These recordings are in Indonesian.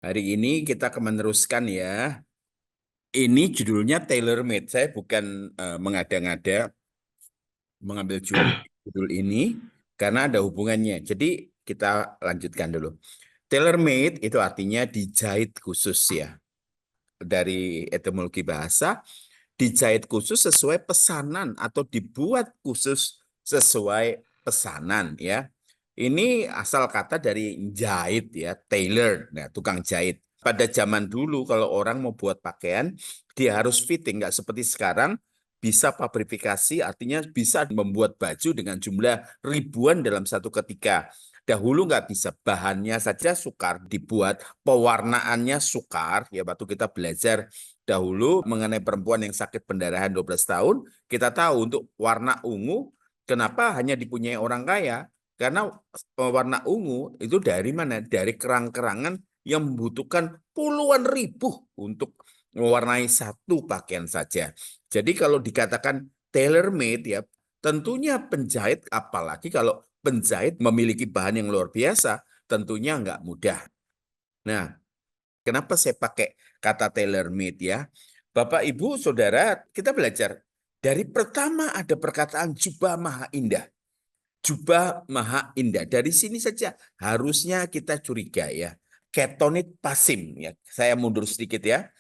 Hari ini kita akan meneruskan ya. Ini judulnya tailor made. Saya bukan mengada-ngada mengambil judul ini karena ada hubungannya. Jadi kita lanjutkan dulu. Tailor made itu artinya dijahit khusus ya. Dari etimologi bahasa, dijahit khusus sesuai pesanan atau dibuat khusus sesuai pesanan ya. Ini asal kata dari jahit ya, tailor, nah, tukang jahit. Pada zaman dulu kalau orang mau buat pakaian, dia harus fitting, nggak seperti sekarang bisa fabrifikasi, artinya bisa membuat baju dengan jumlah ribuan dalam satu ketika. Dahulu nggak bisa, bahannya saja sukar dibuat, pewarnaannya sukar. Ya, waktu kita belajar dahulu mengenai perempuan yang sakit pendarahan 12 tahun, kita tahu untuk warna ungu, kenapa hanya dipunyai orang kaya? Karena warna ungu itu dari mana? Dari kerang-kerangan yang membutuhkan puluhan ribu untuk mewarnai satu pakaian saja. Jadi kalau dikatakan tailor made ya, tentunya penjahit, apalagi kalau penjahit memiliki bahan yang luar biasa, tentunya nggak mudah. Nah, kenapa saya pakai kata tailor made ya? Bapak, Ibu, Saudara, kita belajar. Dari pertama ada perkataan jubah maha indah. Jubah maha indah. Dari sini saja harusnya kita curiga ya. Ketonit pasim ya. Saya mundur sedikit ya.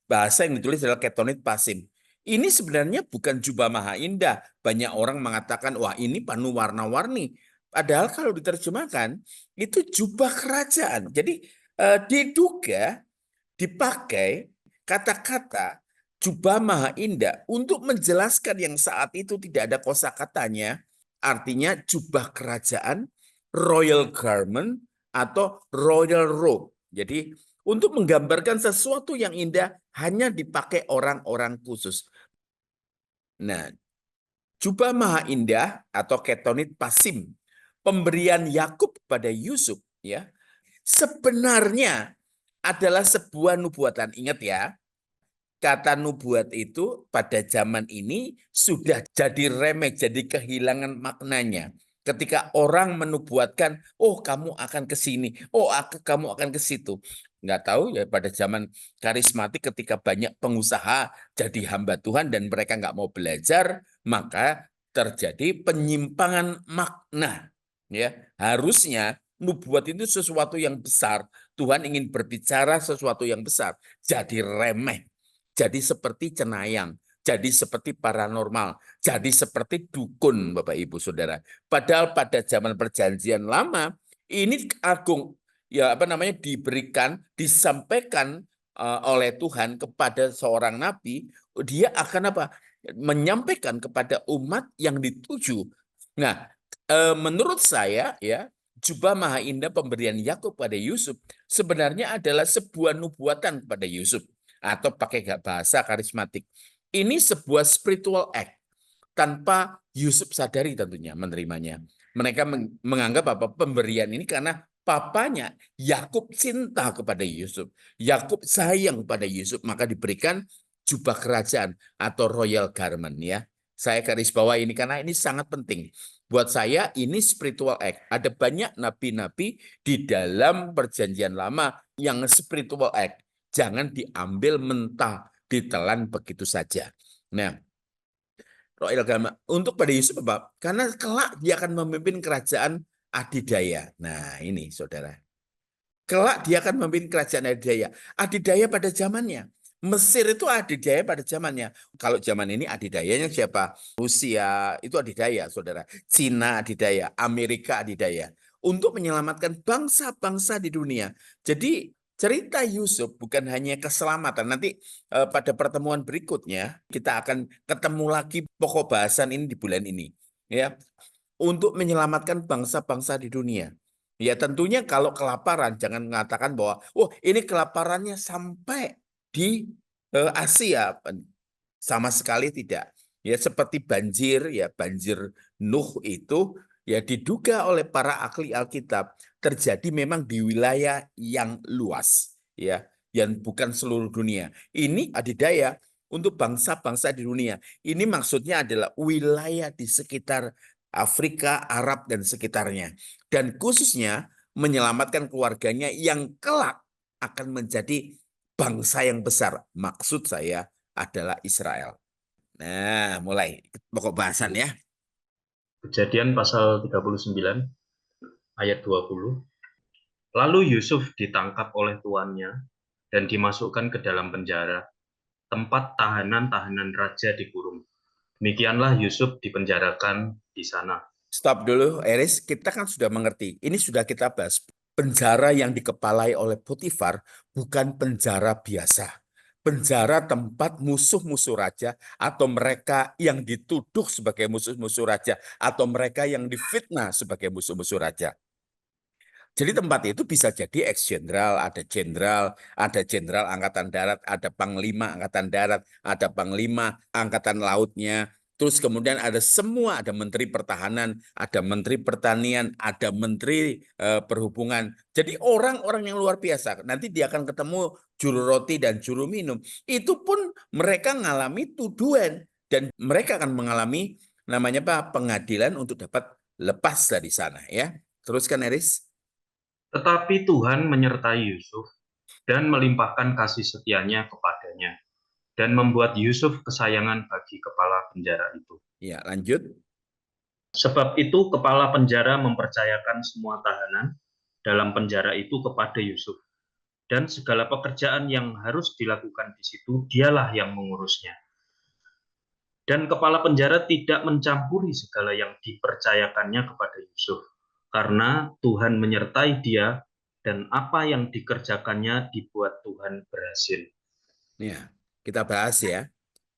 Bahasa yang ditulis adalah ketonit pasim. Ini sebenarnya bukan jubah maha indah. Banyak orang mengatakan, wah ini penuh warna-warni. Padahal kalau diterjemahkan, itu jubah kerajaan. Jadi diduga dipakai kata-kata jubah maha indah untuk menjelaskan yang saat itu tidak ada kosakatanya, artinya jubah kerajaan, royal garment, atau royal robe. Jadi untuk menggambarkan sesuatu yang indah hanya dipakai orang-orang khusus. Nah, jubah maha indah atau ketonit pasim, pemberian Yakub pada Yusuf ya, sebenarnya adalah sebuah nubuatan. Ingat ya, kata nubuat itu pada zaman ini sudah jadi remeh, jadi kehilangan maknanya. Ketika orang menubuatkan, oh kamu akan ke sini, oh kamu akan ke situ. Nggak tahu ya pada zaman karismatik ketika banyak pengusaha jadi hamba Tuhan dan mereka nggak mau belajar, maka terjadi penyimpangan makna. Ya, harusnya nubuat itu sesuatu yang besar. Tuhan ingin berbicara sesuatu yang besar, jadi remeh. Jadi seperti cenayang, jadi seperti paranormal, jadi seperti dukun, Bapak Ibu Saudara. Padahal pada zaman perjanjian lama ini agung ya apa namanya diberikan, disampaikan oleh Tuhan kepada seorang nabi, dia akan apa? Menyampaikan kepada umat yang dituju. Nah, menurut saya ya, jubah maha indah pemberian Yakub pada Yusuf sebenarnya adalah sebuah nubuatan kepada Yusuf atau pakai bahasa karismatik. Ini sebuah spiritual act tanpa Yusuf sadari tentunya menerimanya. Mereka menganggap apa pemberian ini karena papanya Yakub cinta kepada Yusuf. Yakub sayang pada Yusuf, maka diberikan jubah kerajaan atau royal garment ya. Saya garis bawah ini karena ini sangat penting. Buat saya ini spiritual act. Ada banyak nabi-nabi di dalam perjanjian lama yang spiritual act. Jangan diambil mentah, ditelan begitu saja. Nah, royal agama untuk pada Yusuf apa? Karena kelak dia akan memimpin kerajaan adidaya. Nah, ini saudara. Kelak dia akan memimpin kerajaan adidaya. Adidaya pada zamannya. Mesir itu adidaya pada zamannya. Kalau zaman ini adidayanya siapa? Rusia itu adidaya, saudara. Cina adidaya, Amerika adidaya. Untuk menyelamatkan bangsa-bangsa di dunia. Jadi cerita Yusuf bukan hanya keselamatan. Nanti pada pertemuan berikutnya kita akan ketemu lagi pokok bahasan ini di bulan ini. Ya, untuk menyelamatkan bangsa-bangsa di dunia. Ya tentunya kalau kelaparan jangan mengatakan bahwa oh ini kelaparannya sampai di Asia. Sama sekali tidak. Ya seperti banjir ya banjir Nuh itu ya diduga oleh para ahli Alkitab terjadi memang di wilayah yang luas ya yang bukan seluruh dunia. Ini adidaya untuk bangsa-bangsa di dunia. Ini maksudnya adalah wilayah di sekitar Afrika, Arab dan sekitarnya. Dan khususnya menyelamatkan keluarganya yang kelak akan menjadi bangsa yang besar. Maksud saya adalah Israel. Nah, mulai pokok bahasan ya. Kejadian pasal 39 ayat 20. Lalu Yusuf ditangkap oleh tuannya dan dimasukkan ke dalam penjara, tempat tahanan-tahanan raja dikurung. Demikianlah Yusuf dipenjarakan di sana. Stop dulu, Eris. Kita kan sudah mengerti. Ini sudah kita bahas. Penjara yang dikepalai oleh Potifar bukan penjara biasa. Penjara tempat musuh-musuh raja atau mereka yang dituduh sebagai musuh-musuh raja atau mereka yang difitnah sebagai musuh-musuh raja. Jadi tempat itu bisa jadi ada jenderal angkatan darat, ada panglima angkatan darat, ada panglima angkatan lautnya. Terus kemudian ada menteri pertahanan, ada menteri pertanian, ada menteri perhubungan. Jadi orang-orang yang luar biasa. Nanti dia akan ketemu juru roti dan juru minum. Itu pun mereka mengalami tuduhan dan mereka akan mengalami namanya apa? Pengadilan untuk dapat lepas dari sana ya. Teruskan Eris. Tetapi Tuhan menyertai Yusuf dan melimpahkan kasih setianya kepadanya, dan membuat Yusuf kesayangan bagi kepala penjara itu. Ya, lanjut. Sebab itu kepala penjara mempercayakan semua tahanan dalam penjara itu kepada Yusuf, dan segala pekerjaan yang harus dilakukan di situ dialah yang mengurusnya. Dan kepala penjara tidak mencampuri segala yang dipercayakannya kepada Yusuf, karena Tuhan menyertai dia dan apa yang dikerjakannya dibuat Tuhan berhasil. Ya, kita bahas ya.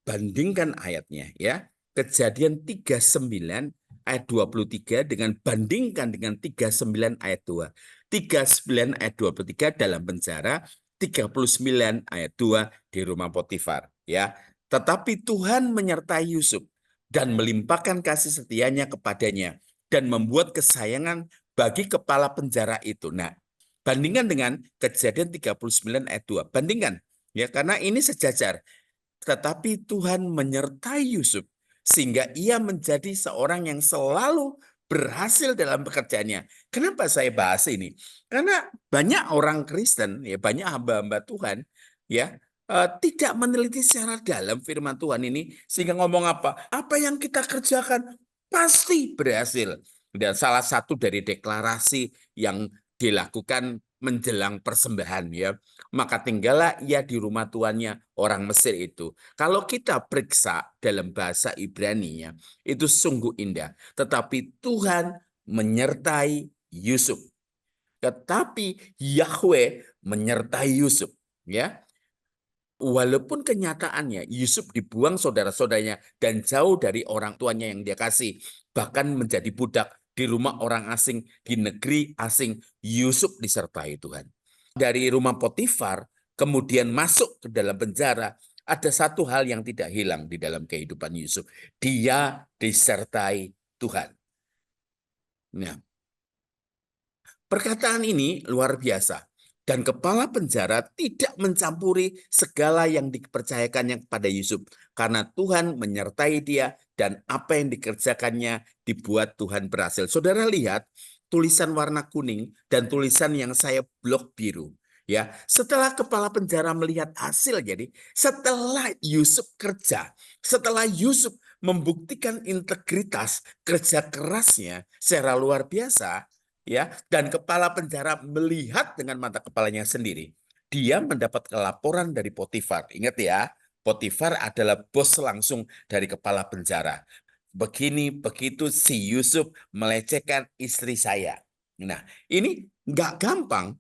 Bandingkan ayatnya ya. Kejadian 39 ayat 23 dengan bandingkan dengan 39 ayat 2. 39 ayat 23 dalam penjara, 39 ayat 2 di rumah Potifar ya. Tetapi Tuhan menyertai Yusuf dan melimpahkan kasih setianya kepadanya dan membuat kesayangan bagi kepala penjara itu. Nah, bandingkan dengan Kejadian 39 ayat 2. Bandingkan ya, karena ini sejajar. Tetapi Tuhan menyertai Yusuf sehingga ia menjadi seorang yang selalu berhasil dalam pekerjaannya. Kenapa saya bahas ini? Karena banyak orang Kristen, ya banyak hamba-hamba Tuhan, ya tidak meneliti secara dalam firman Tuhan ini sehingga ngomong apa? Apa yang kita kerjakan pasti berhasil. Dan salah satu dari deklarasi yang dilakukan menjelang persembahan ya, maka tinggallah ia di rumah tuannya orang Mesir itu. Kalau kita periksa dalam bahasa Ibrani-nya, itu sungguh indah. Tetapi Tuhan menyertai Yusuf. Tetapi Yahweh menyertai Yusuf. Ya, walaupun kenyataannya Yusuf dibuang saudara-saudaranya dan jauh dari orang tuanya yang dia kasih, bahkan menjadi budak di rumah orang asing, di negeri asing, Yusuf disertai Tuhan. Dari rumah Potifar, kemudian masuk ke dalam penjara, ada satu hal yang tidak hilang di dalam kehidupan Yusuf. Dia disertai Tuhan. Nah, perkataan ini luar biasa. Dan kepala penjara tidak mencampuri segala yang dipercayakannya kepada Yusuf. Karena Tuhan menyertai dia dan apa yang dikerjakannya dibuat Tuhan berhasil. Saudara lihat tulisan warna kuning dan tulisan yang saya blok biru. Ya, setelah kepala penjara melihat hasil, jadi setelah Yusuf kerja, setelah Yusuf membuktikan integritas kerja kerasnya secara luar biasa, ya, dan kepala penjara melihat dengan mata kepalanya sendiri, dia mendapat laporan dari Potifar. Ingat ya, Potifar adalah bos langsung dari kepala penjara. Begini begitu si Yusuf melecehkan istri saya. Nah, ini nggak gampang.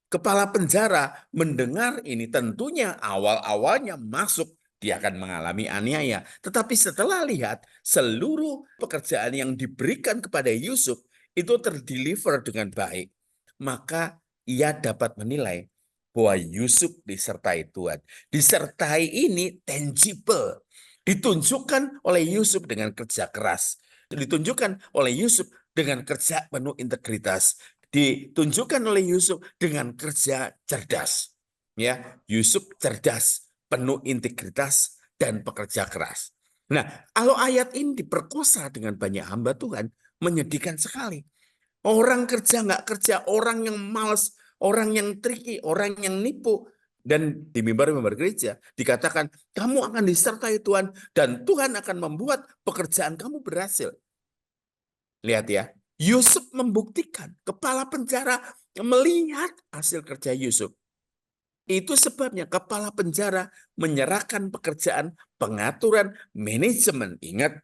Kepala penjara mendengar ini tentunya awal-awalnya masuk dia akan mengalami aniaya. Tetapi setelah lihat seluruh pekerjaan yang diberikan kepada Yusuf itu terdeliver dengan baik, maka ia dapat menilai bahwa Yusuf disertai Tuhan. Disertai ini tangible. Ditunjukkan oleh Yusuf dengan kerja keras. Ditunjukkan oleh Yusuf dengan kerja penuh integritas. Ditunjukkan oleh Yusuf dengan kerja cerdas. Ya, Yusuf cerdas, penuh integritas dan pekerja keras. Nah, kalau ayat ini diperkosa dengan banyak hamba Tuhan, menyedihkan sekali. Orang kerja nggak kerja, orang yang malas, orang yang tricky, orang yang nipu. Dan di mimbar-mimbar gereja dikatakan, kamu akan disertai Tuhan dan Tuhan akan membuat pekerjaan kamu berhasil. Lihat ya, Yusuf membuktikan, kepala penjara melihat hasil kerja Yusuf. Itu sebabnya kepala penjara menyerahkan pekerjaan pengaturan manajemen. Ingat,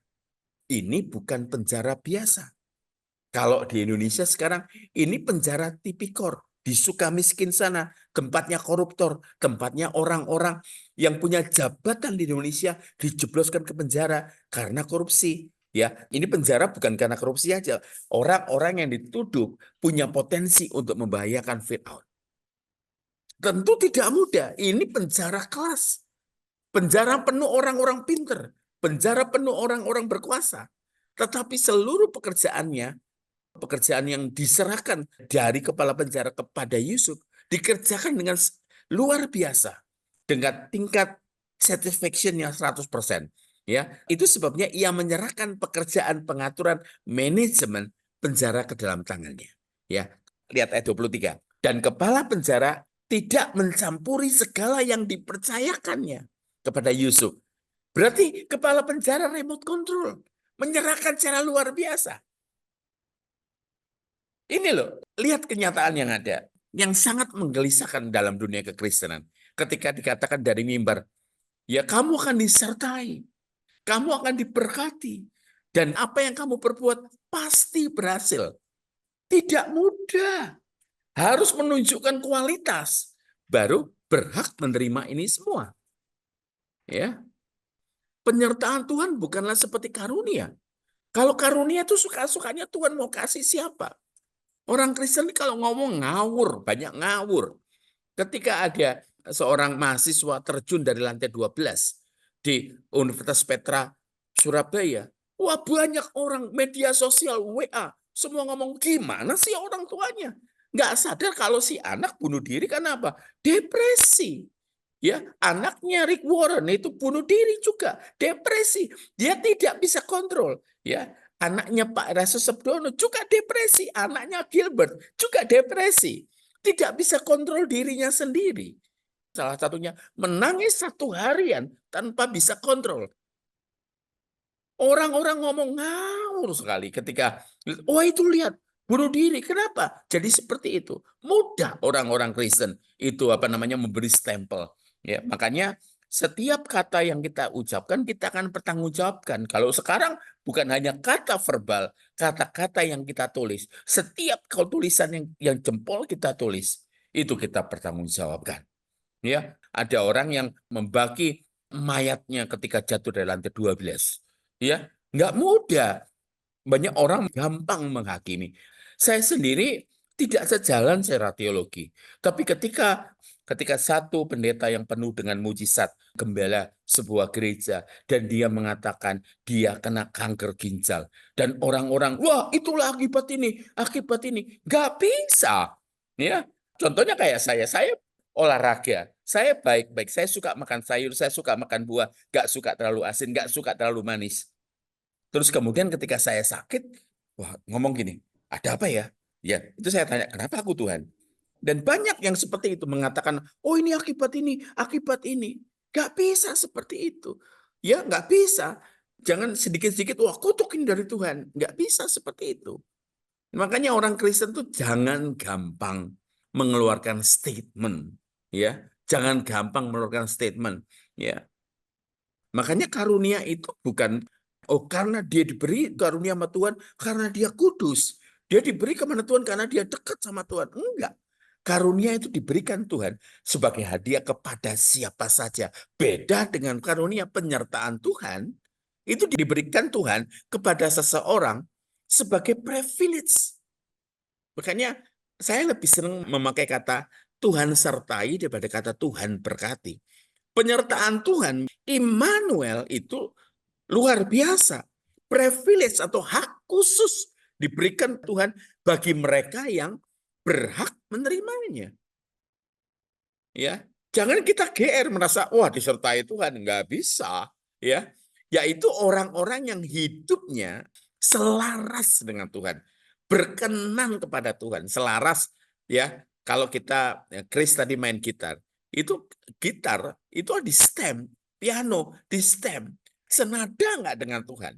ini bukan penjara biasa. Kalau di Indonesia sekarang, ini penjara tipikor. Di Sukamiskin sana, tempatnya koruptor, tempatnya orang-orang yang punya jabatan di Indonesia dijebloskan ke penjara karena korupsi. Ya, ini penjara bukan karena korupsi aja. Orang-orang yang dituduh punya potensi untuk membahayakan fit out. Tentu tidak mudah. Ini penjara kelas. Penjara penuh orang-orang pinter. Penjara penuh orang-orang berkuasa. Tetapi seluruh pekerjaannya, pekerjaan yang diserahkan dari kepala penjara kepada Yusuf, dikerjakan dengan luar biasa. Dengan tingkat satisfaction-nya 100%. Ya, itu sebabnya ia menyerahkan pekerjaan pengaturan manajemen penjara ke dalam tangannya. Ya, lihat ayat 23. Dan kepala penjara tidak mencampuri segala yang dipercayakannya kepada Yusuf. Berarti kepala penjara remote control, menyerahkan secara luar biasa. Ini loh, lihat kenyataan yang ada, yang sangat menggelisahkan dalam dunia kekristenan. Ketika dikatakan dari mimbar, ya kamu akan disertai, kamu akan diberkati, dan apa yang kamu perbuat pasti berhasil. Tidak mudah, harus menunjukkan kualitas, baru berhak menerima ini semua. Ya, penyertaan Tuhan bukanlah seperti karunia. Kalau karunia itu suka-sukanya Tuhan mau kasih siapa? Orang Kristen kalau ngomong ngawur, banyak ngawur. Ketika ada seorang mahasiswa terjun dari lantai 12 di Universitas Petra Surabaya, wah banyak orang media sosial WA, semua ngomong gimana sih orang tuanya? Nggak sadar kalau si anak bunuh diri karena apa? Depresi. Ya, anaknya Rick Warren itu bunuh diri juga, depresi. Dia tidak bisa kontrol, ya. Anaknya Pak Rasus Sabdono juga depresi, anaknya Gilbert juga depresi. Tidak bisa kontrol dirinya sendiri. Salah satunya menangis 1 harian tanpa bisa kontrol. Orang-orang ngomong ngawur sekali ketika, oh itu lihat, bunuh diri. Kenapa? Jadi seperti itu. Mudah orang-orang Kristen itu memberi stempel. Ya, makanya setiap kata yang kita ucapkan kita akan pertanggungjawabkan. Kalau sekarang bukan hanya kata verbal, kata-kata yang kita tulis. Setiap tulisan yang jempol kita tulis, itu kita pertanggungjawabkan. Ya, ada orang yang membagi mayatnya ketika jatuh dari lantai 12. Ya, nggak mudah. Banyak orang gampang menghakimi. Saya sendiri tidak sejalan secara teologi. Tapi ketika satu pendeta yang penuh dengan mujizat gembala sebuah gereja dan dia mengatakan dia kena kanker ginjal dan orang-orang, wah itulah akibat ini, nggak bisa. Ya, contohnya kayak saya olahraga, saya baik-baik, saya suka makan sayur, saya suka makan buah, nggak suka terlalu asin, nggak suka terlalu manis. Terus kemudian ketika saya sakit, wah ngomong gini, ada apa ya? Ya, itu saya tanya, kenapa aku Tuhan? Dan banyak yang seperti itu mengatakan, oh ini akibat ini, akibat ini. Gak bisa seperti itu. Ya, gak bisa. Jangan sedikit-sedikit, wah kutukin dari Tuhan. Gak bisa seperti itu. Makanya orang Kristen tuh jangan gampang mengeluarkan statement. Ya, jangan gampang mengeluarkan statement. Ya, makanya karunia itu bukan, oh karena dia diberi karunia sama Tuhan, karena dia kudus. Dia diberi kepada Tuhan karena dia dekat sama Tuhan. Enggak. Karunia itu diberikan Tuhan sebagai hadiah kepada siapa saja. Beda dengan karunia penyertaan Tuhan, itu diberikan Tuhan kepada seseorang sebagai privilege. Makanya saya lebih senang memakai kata Tuhan sertai daripada kata Tuhan berkati. Penyertaan Tuhan, Immanuel itu luar biasa. Privilege atau hak khusus diberikan Tuhan bagi mereka yang berhak menerimanya. Ya, jangan kita GR merasa wah disertai Tuhan, nggak bisa. Ya, yaitu orang-orang yang hidupnya selaras dengan Tuhan, berkenan kepada Tuhan, selaras ya Kalau kita, Chris tadi main gitar itu di stem, piano di stem, senada nggak dengan Tuhan.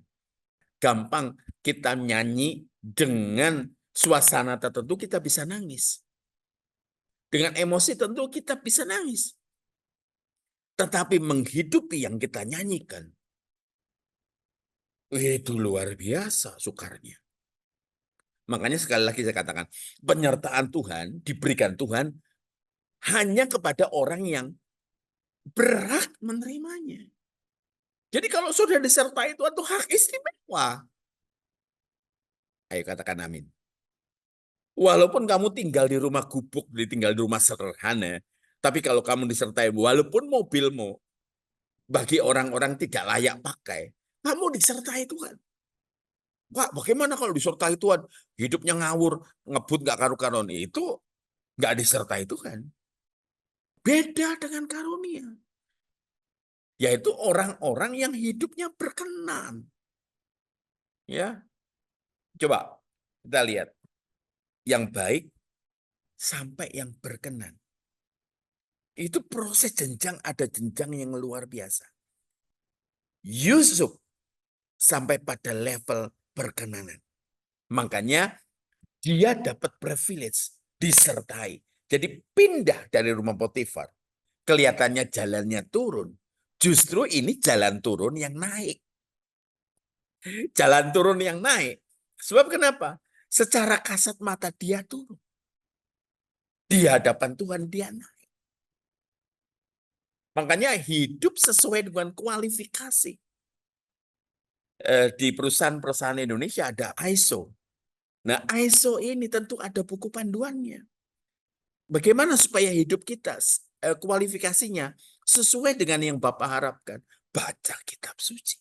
Gampang kita nyanyi dengan suasana tertentu kita bisa nangis. Dengan emosi tentu kita bisa nangis. Tetapi menghidupi yang kita nyanyikan, itu luar biasa sukarnya. Makanya sekali lagi saya katakan, penyertaan Tuhan diberikan Tuhan hanya kepada orang yang berhak menerimanya. Jadi kalau sudah disertai Tuhan itu hak istimewa. Ayo katakan amin. Walaupun kamu tinggal di rumah gubuk, tinggal di rumah sederhana, tapi kalau kamu disertai, walaupun mobilmu bagi orang-orang tidak layak pakai, kamu disertai Tuhan. Pak, bagaimana kalau disertai Tuhan? Hidupnya ngawur, ngebut nggak karu-karuan. Itu nggak disertai Tuhan. Beda dengan karunia. Yaitu orang-orang yang hidupnya berkenan. Ya, coba kita lihat. Yang baik sampai yang berkenan. Itu proses jenjang, ada jenjang yang luar biasa. Yusuf sampai pada level berkenanan. Makanya dia dapat privilege, disertai. Jadi pindah dari rumah Potifar. Kelihatannya jalannya turun. Justru ini jalan turun yang naik. Jalan turun yang naik. Sebab kenapa? Secara kasat mata dia turun. Di hadapan Tuhan dia naik. Makanya hidup sesuai dengan kualifikasi. Di perusahaan-perusahaan Indonesia ada ISO. Nah, ISO ini tentu ada buku panduannya. Bagaimana supaya hidup kita kualifikasinya sesuai dengan yang Bapak harapkan? Baca kitab suci.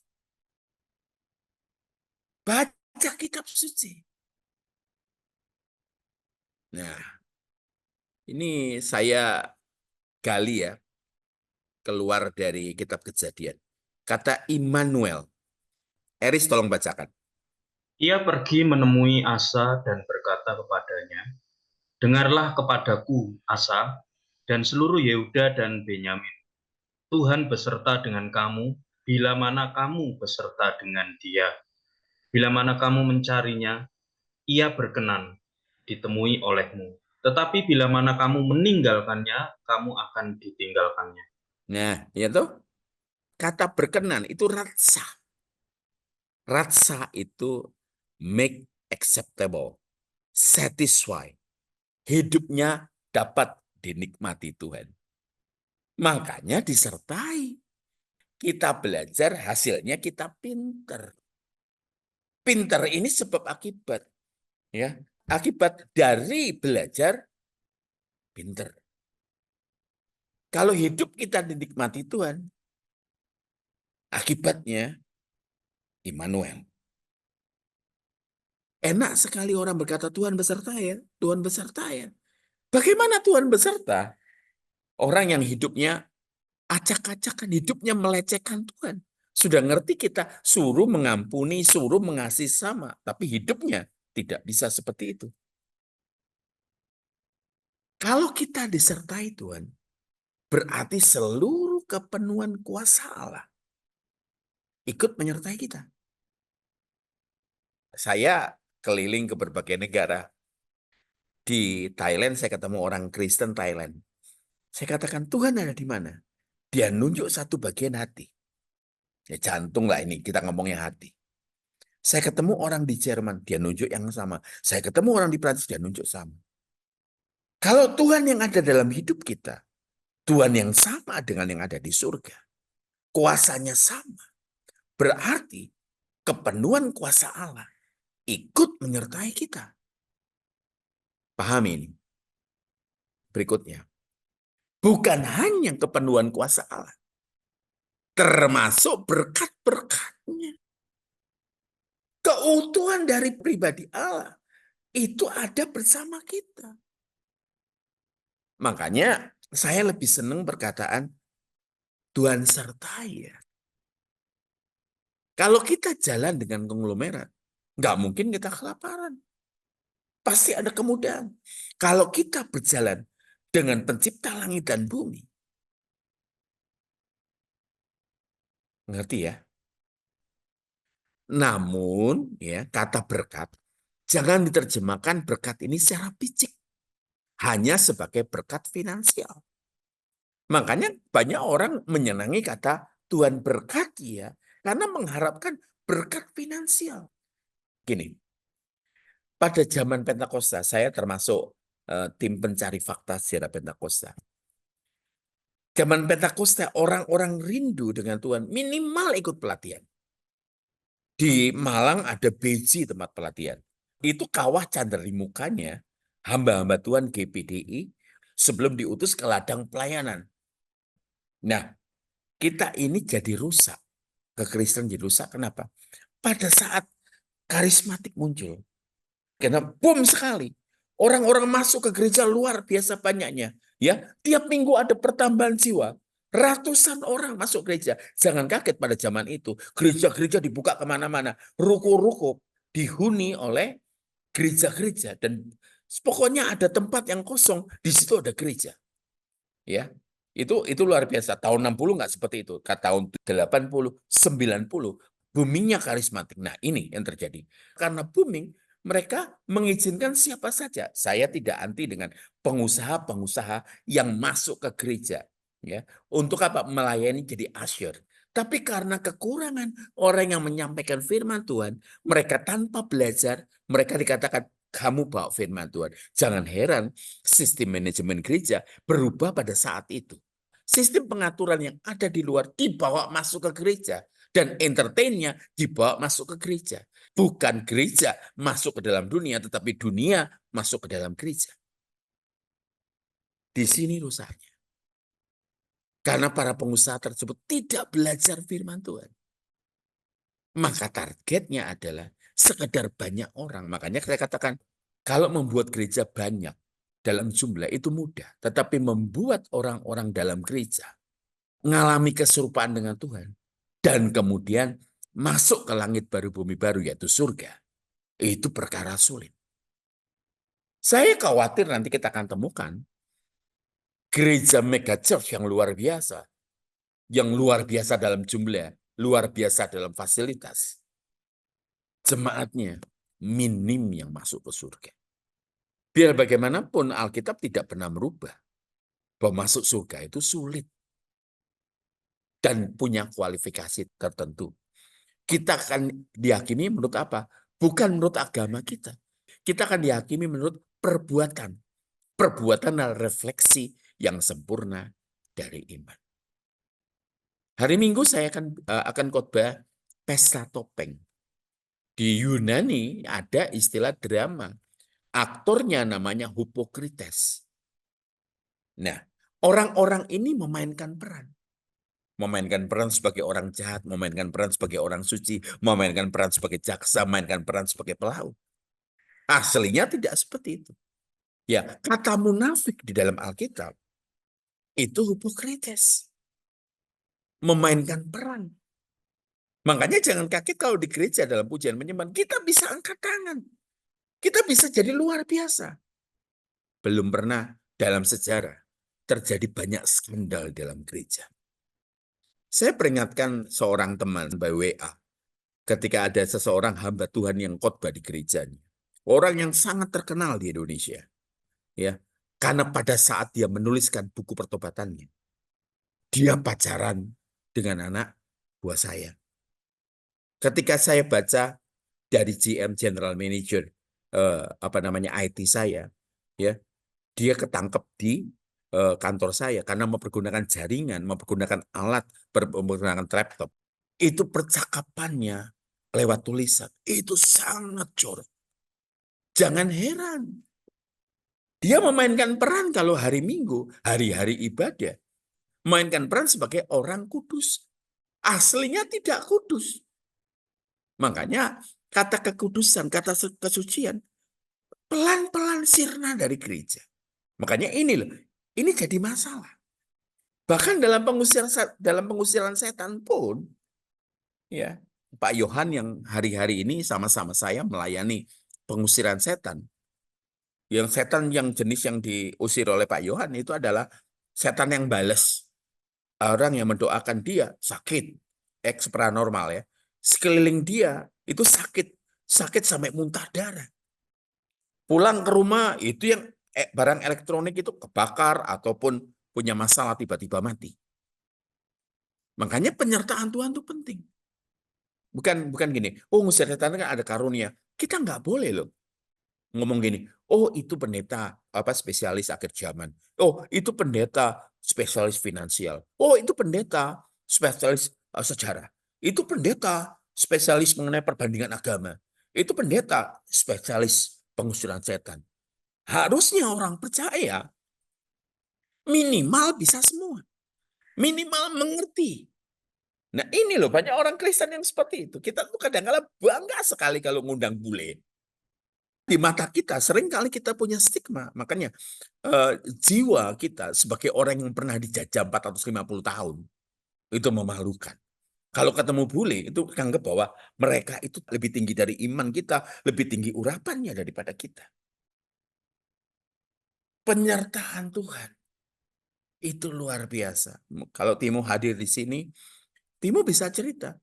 Baca kitab suci. Nah, ini saya gali ya, keluar dari kitab Kejadian. Kata Immanuel. Eris tolong bacakan. Ia pergi menemui Asa dan berkata kepadanya, "Dengarlah kepadaku, Asa, dan seluruh Yehuda dan Benyamin. Tuhan beserta dengan kamu, bila mana kamu beserta dengan dia. Bila mana kamu mencarinya, ia berkenan ditemui olehmu. Tetapi bila mana kamu meninggalkannya, kamu akan ditinggalkannya." Nah, ya tuh. Kata berkenan itu ratsa. Ratsa itu make acceptable, satisfy. Hidupnya dapat dinikmati Tuhan. Makanya disertai. Kita belajar, hasilnya kita pinter. Pinter ini sebab akibat. Ya, akibat dari belajar pinter. Kalau hidup kita dinikmati Tuhan, akibatnya Immanuel. Enak sekali orang berkata Tuhan beserta ya, Tuhan beserta ya. Bagaimana Tuhan beserta? Orang yang hidupnya acak-acakan, hidupnya melecehkan Tuhan. Sudah ngerti kita suruh mengampuni, suruh mengasihi sama, tapi hidupnya tidak bisa seperti itu. Kalau kita disertai Tuhan, berarti seluruh kepenuhan kuasa Allah ikut menyertai kita. Saya keliling ke berbagai negara. Di Thailand saya ketemu orang Kristen Thailand. Saya katakan, Tuhan ada di mana? Dia nunjuk satu bagian hati. Ya jantung lah ini, kita ngomongnya hati. Saya ketemu orang di Jerman, dia nunjuk yang sama. Saya ketemu orang di Prancis, dia nunjuk sama. Kalau Tuhan yang ada dalam hidup kita, Tuhan yang sama dengan yang ada di surga, kuasanya sama, berarti kepenuhan kuasa Allah ikut menyertai kita. Pahami ini. Berikutnya. Bukan hanya kepenuhan kuasa Allah, termasuk berkat-berkatnya. Keutuhan dari pribadi Allah itu ada bersama kita. Makanya saya lebih senang perkataan Tuhan sertai ya. Kalau kita jalan dengan konglomerat, nggak mungkin kita kelaparan. pasti ada kemudahan. Kalau kita berjalan dengan pencipta langit dan bumi, ngerti ya? Namun ya kata berkat jangan diterjemahkan berkat ini secara fisik, hanya sebagai berkat finansial. Makanya banyak orang menyenangi kata Tuhan berkati ya, karena mengharapkan berkat finansial. Gini, pada zaman Pentakosta, saya termasuk tim pencari fakta sejarah Pentakosta. Zaman Pentakosta, orang-orang rindu dengan Tuhan, minimal ikut pelatihan. Di Malang ada BJ tempat pelatihan. Itu kawah canderi mukanya hamba-hamba Tuhan GPDI sebelum diutus ke ladang pelayanan. Nah, kita ini jadi rusak. Kekristenan jadi rusak. Kenapa? Pada saat karismatik muncul, karena boom sekali. Orang-orang masuk ke gereja luar biasa banyaknya. Ya, tiap minggu ada pertambahan jiwa. Ratusan orang masuk gereja. Jangan kaget pada zaman itu. Gereja-gereja dibuka kemana-mana. Ruko-ruko dihuni oleh gereja-gereja. Dan pokoknya ada tempat yang kosong. Di situ ada gereja. Ya, itu luar biasa. Tahun 60 nggak seperti itu. Tahun 80, 90, boomingnya karismatik. Nah, ini yang terjadi. Karena booming, mereka mengizinkan siapa saja. Saya tidak anti dengan pengusaha-pengusaha yang masuk ke gereja. Ya, untuk apa? Melayani jadi usher. Tapi karena kekurangan orang yang menyampaikan firman Tuhan, mereka tanpa belajar, mereka dikatakan, kamu bawa firman Tuhan. Jangan heran sistem manajemen gereja berubah pada saat itu. Sistem pengaturan yang ada di luar dibawa masuk ke gereja. Dan entertainnya dibawa masuk ke gereja. Bukan gereja masuk ke dalam dunia, tetapi dunia masuk ke dalam gereja. Di sini rusaknya. Karena para pengusaha tersebut tidak belajar firman Tuhan. Maka targetnya adalah sekedar banyak orang. Makanya saya katakan, kalau membuat gereja banyak dalam jumlah itu mudah. Tetapi membuat orang-orang dalam gereja mengalami keserupaan dengan Tuhan. Dan kemudian masuk ke langit baru bumi baru yaitu surga. Itu perkara sulit. Saya khawatir nanti kita akan temukan gereja mega church yang luar biasa. Yang luar biasa dalam jumlah, luar biasa dalam fasilitas. Jemaatnya minim yang masuk ke surga. Biar bagaimanapun Alkitab tidak pernah merubah bahwa masuk surga itu sulit dan punya kualifikasi tertentu. Kita akan dihakimi menurut apa? Bukan menurut agama kita. Kita akan dihakimi menurut perbuatan. Perbuatan adalah refleksi yang sempurna dari iman. Hari Minggu saya akan khotbah pesta topeng. Di Yunani ada istilah drama. Aktornya namanya Hippokrates. Nah, orang-orang ini memainkan peran. Memainkan peran sebagai orang jahat, memainkan peran sebagai orang suci, memainkan peran sebagai jaksa, memainkan peran sebagai pelaut. Aslinya tidak seperti itu. Ya, kata munafik di dalam Alkitab itu Hippokrates. Memainkan peran. Makanya jangan kaget kalau di gereja dalam pujian penyembahan kita bisa angkat tangan. Kita bisa jadi luar biasa. Belum pernah dalam sejarah terjadi banyak skandal dalam gereja. Saya peringatkan seorang teman by WA ketika ada seseorang hamba Tuhan yang khotbah di gerejanya. Orang yang sangat terkenal di Indonesia. Ya, karena pada saat dia menuliskan buku pertobatannya, dia pacaran dengan anak buah saya. Ketika saya baca dari GM General Manager IT saya, ya, dia ketangkep di kantor saya karena mempergunakan jaringan, mempergunakan alat, menggunakan laptop. Itu percakapannya lewat tulisan. Itu sangat jorok. Jangan heran. Dia memainkan peran kalau hari Minggu, hari-hari ibadah. Memainkan peran sebagai orang kudus. Aslinya tidak kudus. Makanya kata kekudusan, kata kesucian, pelan-pelan sirna dari gereja. Makanya ini jadi masalah. Bahkan dalam pengusiran setan pun, ya, Pak Yohan yang hari-hari ini sama-sama saya melayani pengusiran setan, Yang setan yang jenis yang diusir oleh Pak Yohan itu adalah setan yang bales. Orang yang mendoakan dia sakit, eks paranormal ya. Sekeliling dia itu sakit, sakit sampai muntah darah. Pulang ke rumah itu yang barang elektronik itu kebakar ataupun punya masalah tiba-tiba mati. Makanya penyertaan Tuhan itu penting. Bukan gini, oh ngusir setan kan ada karunia. Kita nggak boleh loh ngomong gini, oh itu pendeta apa spesialis akhir zaman. Oh itu pendeta spesialis finansial. Oh itu pendeta spesialis sejarah. Itu pendeta spesialis mengenai perbandingan agama. Itu pendeta spesialis pengusiran setan. Harusnya orang percaya minimal bisa semua. Minimal mengerti. Nah ini loh banyak orang Kristen yang seperti itu. Kita tuh kadang-kadang bangga sekali kalau ngundang bule. Di mata kita sering kali kita punya stigma. Makanya jiwa kita sebagai orang yang pernah dijajah 450 tahun itu memalukan. Kalau ketemu bule itu anggap bahwa mereka itu lebih tinggi dari iman kita, lebih tinggi urapannya daripada kita. Penyertaan Tuhan itu luar biasa. Kalau Timo hadir di sini, Timo bisa cerita.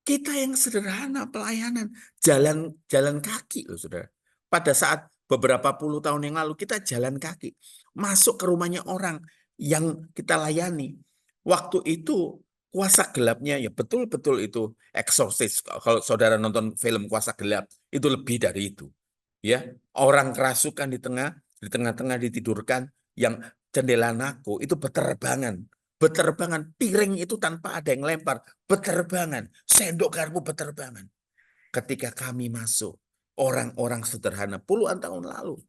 Kita yang sederhana pelayanan, jalan jalan kaki loh saudara. Pada saat beberapa puluh tahun yang lalu kita jalan kaki, masuk ke rumahnya orang yang kita layani. Waktu itu kuasa gelapnya ya betul-betul itu eksorsis. Kalau saudara nonton film Kuasa Gelap, itu lebih dari itu. Ya, orang kerasukan di tengah-tengah ditidurkan, yang jendela nako itu beterbangan. Beterbangan, piring itu tanpa ada yang lempar, beterbangan, sendok garpu beterbangan. Ketika kami masuk, orang-orang sederhana puluhan tahun lalu,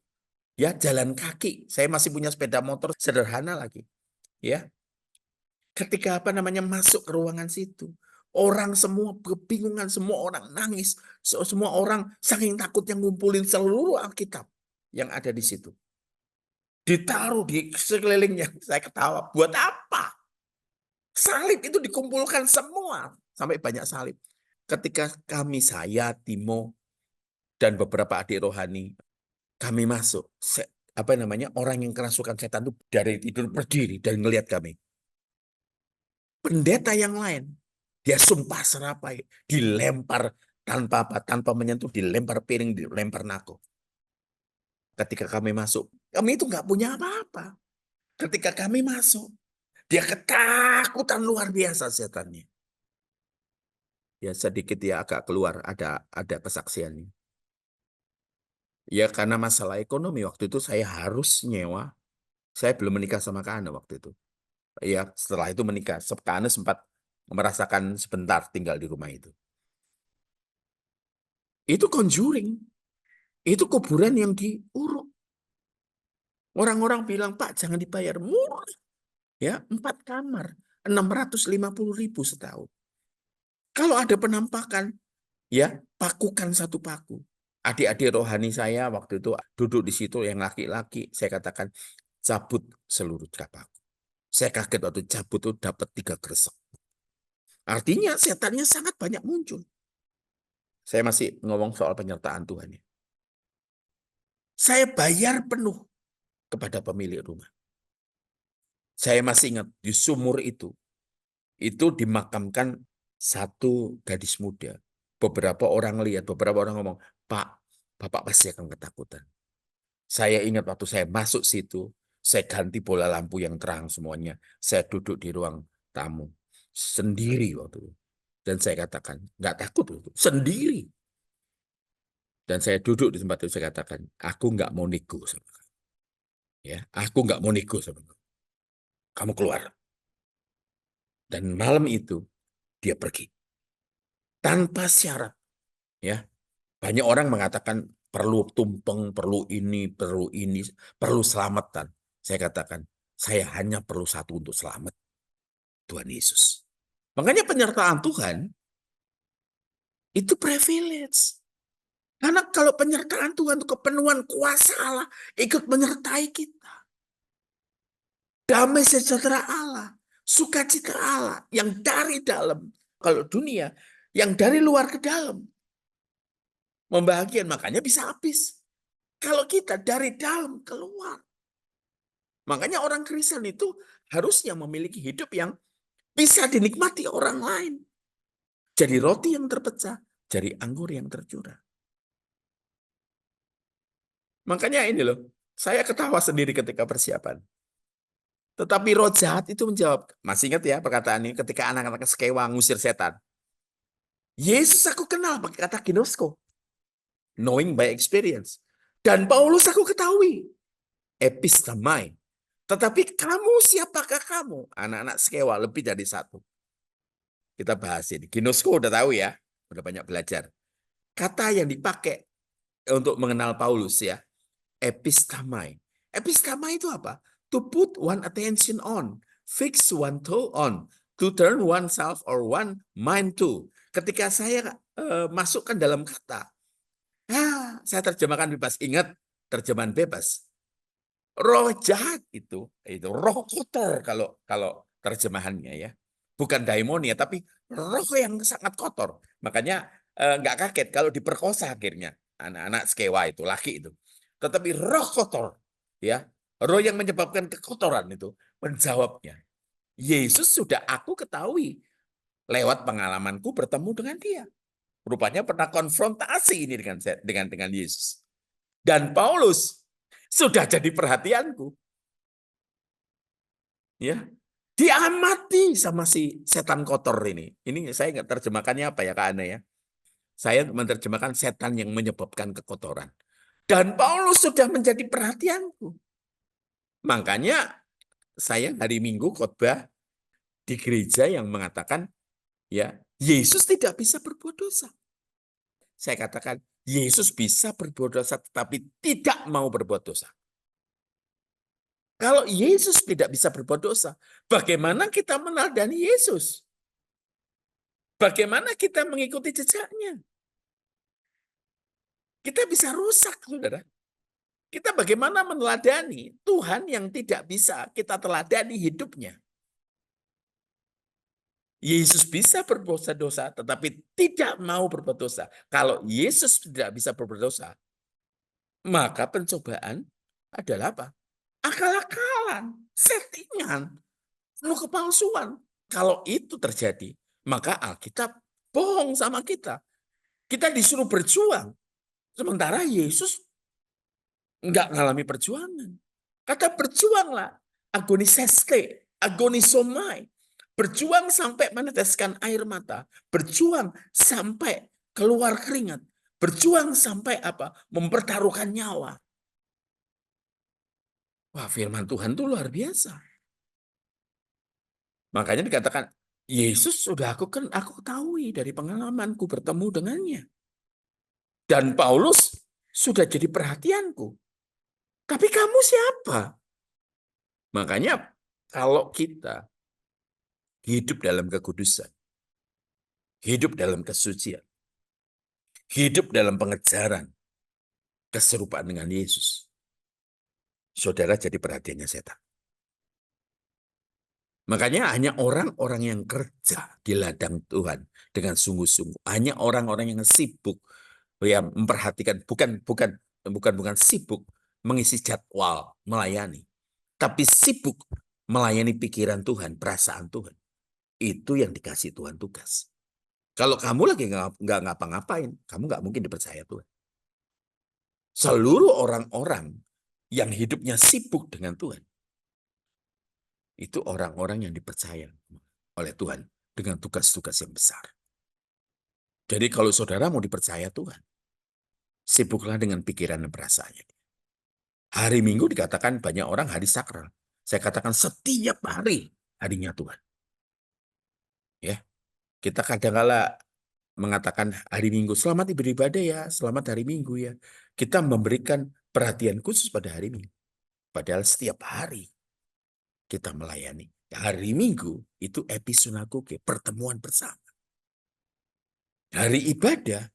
ya jalan kaki. Saya masih punya sepeda motor sederhana lagi, ya. Ketika apa namanya masuk ke ruangan situ, orang semua kebingungan, semua orang nangis, semua orang saking takutnya ngumpulin seluruh Alkitab yang ada di situ. Ditaruh di sekelilingnya. Saya ketawa, buat apa? Salib itu dikumpulkan semua sampai banyak salib. Ketika kami, saya, Timo, dan beberapa adik rohani, kami masuk. Apa namanya orang yang kerasukan setan itu dari tidur berdiri dan ngelihat kami. Pendeta yang lain, dia sumpah serapai, dilempar tanpa apa, tanpa menyentuh, dilempar piring, dilempar nako. Ketika kami masuk, kami itu nggak punya apa-apa. Ketika kami masuk, dia ketakutan luar biasa setannya. Ya sedikit ya agak keluar ada kesaksiannya. Ya karena masalah ekonomi waktu itu saya harus nyewa. Saya belum menikah sama Kana waktu itu. Ya setelah itu menikah. Kana sempat merasakan sebentar tinggal di rumah itu. Itu conjuring. Itu kuburan yang diuruk. Orang-orang bilang, Pak jangan dibayar murah. Ya 4 kamar. 650.000 setahun. Kalau ada penampakan, ya pakukan satu paku. Adik-adik rohani saya waktu itu duduk di situ yang laki-laki, saya katakan cabut seluruh paku. Saya kaget waktu cabut itu dapat 3 gresek. Artinya setannya sangat banyak muncul. Saya masih ngomong soal penyertaan Tuhan. Saya bayar penuh kepada pemilik rumah. Saya masih ingat di sumur itu dimakamkan satu gadis muda. Beberapa orang lihat, beberapa orang ngomong, Pak, Bapak pasti akan ketakutan. Saya ingat waktu saya masuk situ, saya ganti bola lampu yang terang semuanya. Saya duduk di ruang tamu. Sendiri waktu itu. Dan saya katakan, nggak takut waktu itu. Sendiri. Dan saya duduk di tempat itu, saya katakan, aku nggak mau nego sama kamu. Ya, aku nggak mau nego sama kamu. Kamu keluar. Dan malam itu, dia pergi. Tanpa syarat. Ya, banyak orang mengatakan perlu tumpeng, perlu ini, perlu selamatan. Saya katakan, saya hanya perlu satu untuk selamat, Tuhan Yesus. Makanya penyertaan Tuhan itu privilege. Karena kalau penyertaan Tuhan itu kepenuhan kuasa Allah ikut menyertai kita. Damai sejahtera Allah, sukacita Allah yang dari dalam. Kalau dunia, yang dari luar ke dalam. Membahagiakan, makanya bisa habis. Kalau kita dari dalam keluar. Makanya orang Kristen itu harusnya memiliki hidup yang bisa dinikmati orang lain. Jadi roti yang terpecah, jadi anggur yang tercurah. Makanya ini loh, saya ketawa sendiri ketika persiapan. Tetapi roh jahat itu menjawab, masih ingat ya perkataan ini ketika anak-anak Skewa ngusir setan. Yesus aku kenal pakai kata ginosko. Knowing by experience. Dan Paulus aku ketahui. Epistemai. Tetapi kamu siapakah kamu? Anak-anak Skewa lebih dari satu. Kita bahas ini. Ginosko udah tahu ya. Udah banyak belajar. Kata yang dipakai untuk mengenal Paulus ya. Epistamai. Epistamai itu apa? To put one attention on. Fix one thought on. To turn oneself or one mind to. Ketika saya masukkan dalam kata, saya terjemahkan bebas. Ingat, terjemahan bebas. Roh jahat itu roh kotor kalau terjemahannya ya. Bukan daimonia, tapi roh yang sangat kotor. Makanya nggak kaget kalau diperkosa akhirnya anak-anak Skewa itu, laki itu. Tetapi roh kotor, ya, roh yang menyebabkan kekotoran itu menjawabnya. Yesus sudah aku ketahui lewat pengalamanku bertemu dengan dia. Rupanya pernah konfrontasi ini dengan Yesus. Dan Paulus sudah jadi perhatianku. Ya, diamati sama si setan kotor ini. Ini saya nggak terjemahkannya apa ya Kak Ana ya. Saya menerjemahkan setan yang menyebabkan kekotoran. Dan Paulus sudah menjadi perhatianku. Makanya saya hari Minggu khotbah di gereja yang mengatakan ya Yesus tidak bisa berbuat dosa. Saya katakan Yesus bisa berbuat dosa tetapi tidak mau berbuat dosa. Kalau Yesus tidak bisa berbuat dosa, bagaimana kita meneladani Yesus? Bagaimana kita mengikuti jejaknya? Kita bisa rusak, saudara. Kita bagaimana meneladani Tuhan yang tidak bisa kita teladani hidupnya? Yesus bisa berbuat dosa, tetapi tidak mau berbuat dosa. Kalau Yesus tidak bisa berbuat dosa, maka pencobaan adalah apa? Akal-akalan, settingan, penuh kepalsuan. Kalau itu terjadi, maka Alkitab bohong sama kita. Kita disuruh berjuang. Sementara Yesus enggak mengalami perjuangan. Kata berjuanglah. Agoniseste, agonisomai. Berjuang sampai meneteskan air mata. Berjuang sampai keluar keringat. Berjuang sampai apa? Mempertaruhkan nyawa. Wah, firman Tuhan itu luar biasa. Makanya dikatakan, Yesus sudah aku ketahui dari pengalamanku bertemu dengannya. Dan Paulus sudah jadi perhatianku. Tapi kamu siapa? Makanya kalau kita hidup dalam kekudusan, hidup dalam kesucian, hidup dalam pengejaran keserupaan dengan Yesus, saudara jadi perhatiannya setan. Makanya hanya orang-orang yang kerja di ladang Tuhan dengan sungguh-sungguh, hanya orang-orang yang sibuk ya memperhatikan bukan sibuk mengisi jadwal melayani, tapi sibuk melayani pikiran Tuhan, perasaan Tuhan. Itu yang dikasih Tuhan tugas. Kalau kamu lagi nggak ngapa-ngapain, kamu nggak mungkin dipercaya Tuhan. Seluruh orang-orang yang hidupnya sibuk dengan Tuhan, itu orang-orang yang dipercaya oleh Tuhan dengan tugas-tugas yang besar. Jadi kalau saudara mau dipercaya Tuhan, sibuklah dengan pikiran dan perasaannya. Hari Minggu dikatakan banyak orang hari sakral. Saya katakan setiap hari harinya Tuhan. Ya, kita kadang-kala mengatakan hari Minggu, selamat beribadah ya, selamat hari Minggu ya. Kita memberikan perhatian khusus pada hari Minggu. Padahal setiap hari kita melayani. Hari Minggu itu episinagoge, pertemuan bersama. Hari ibadah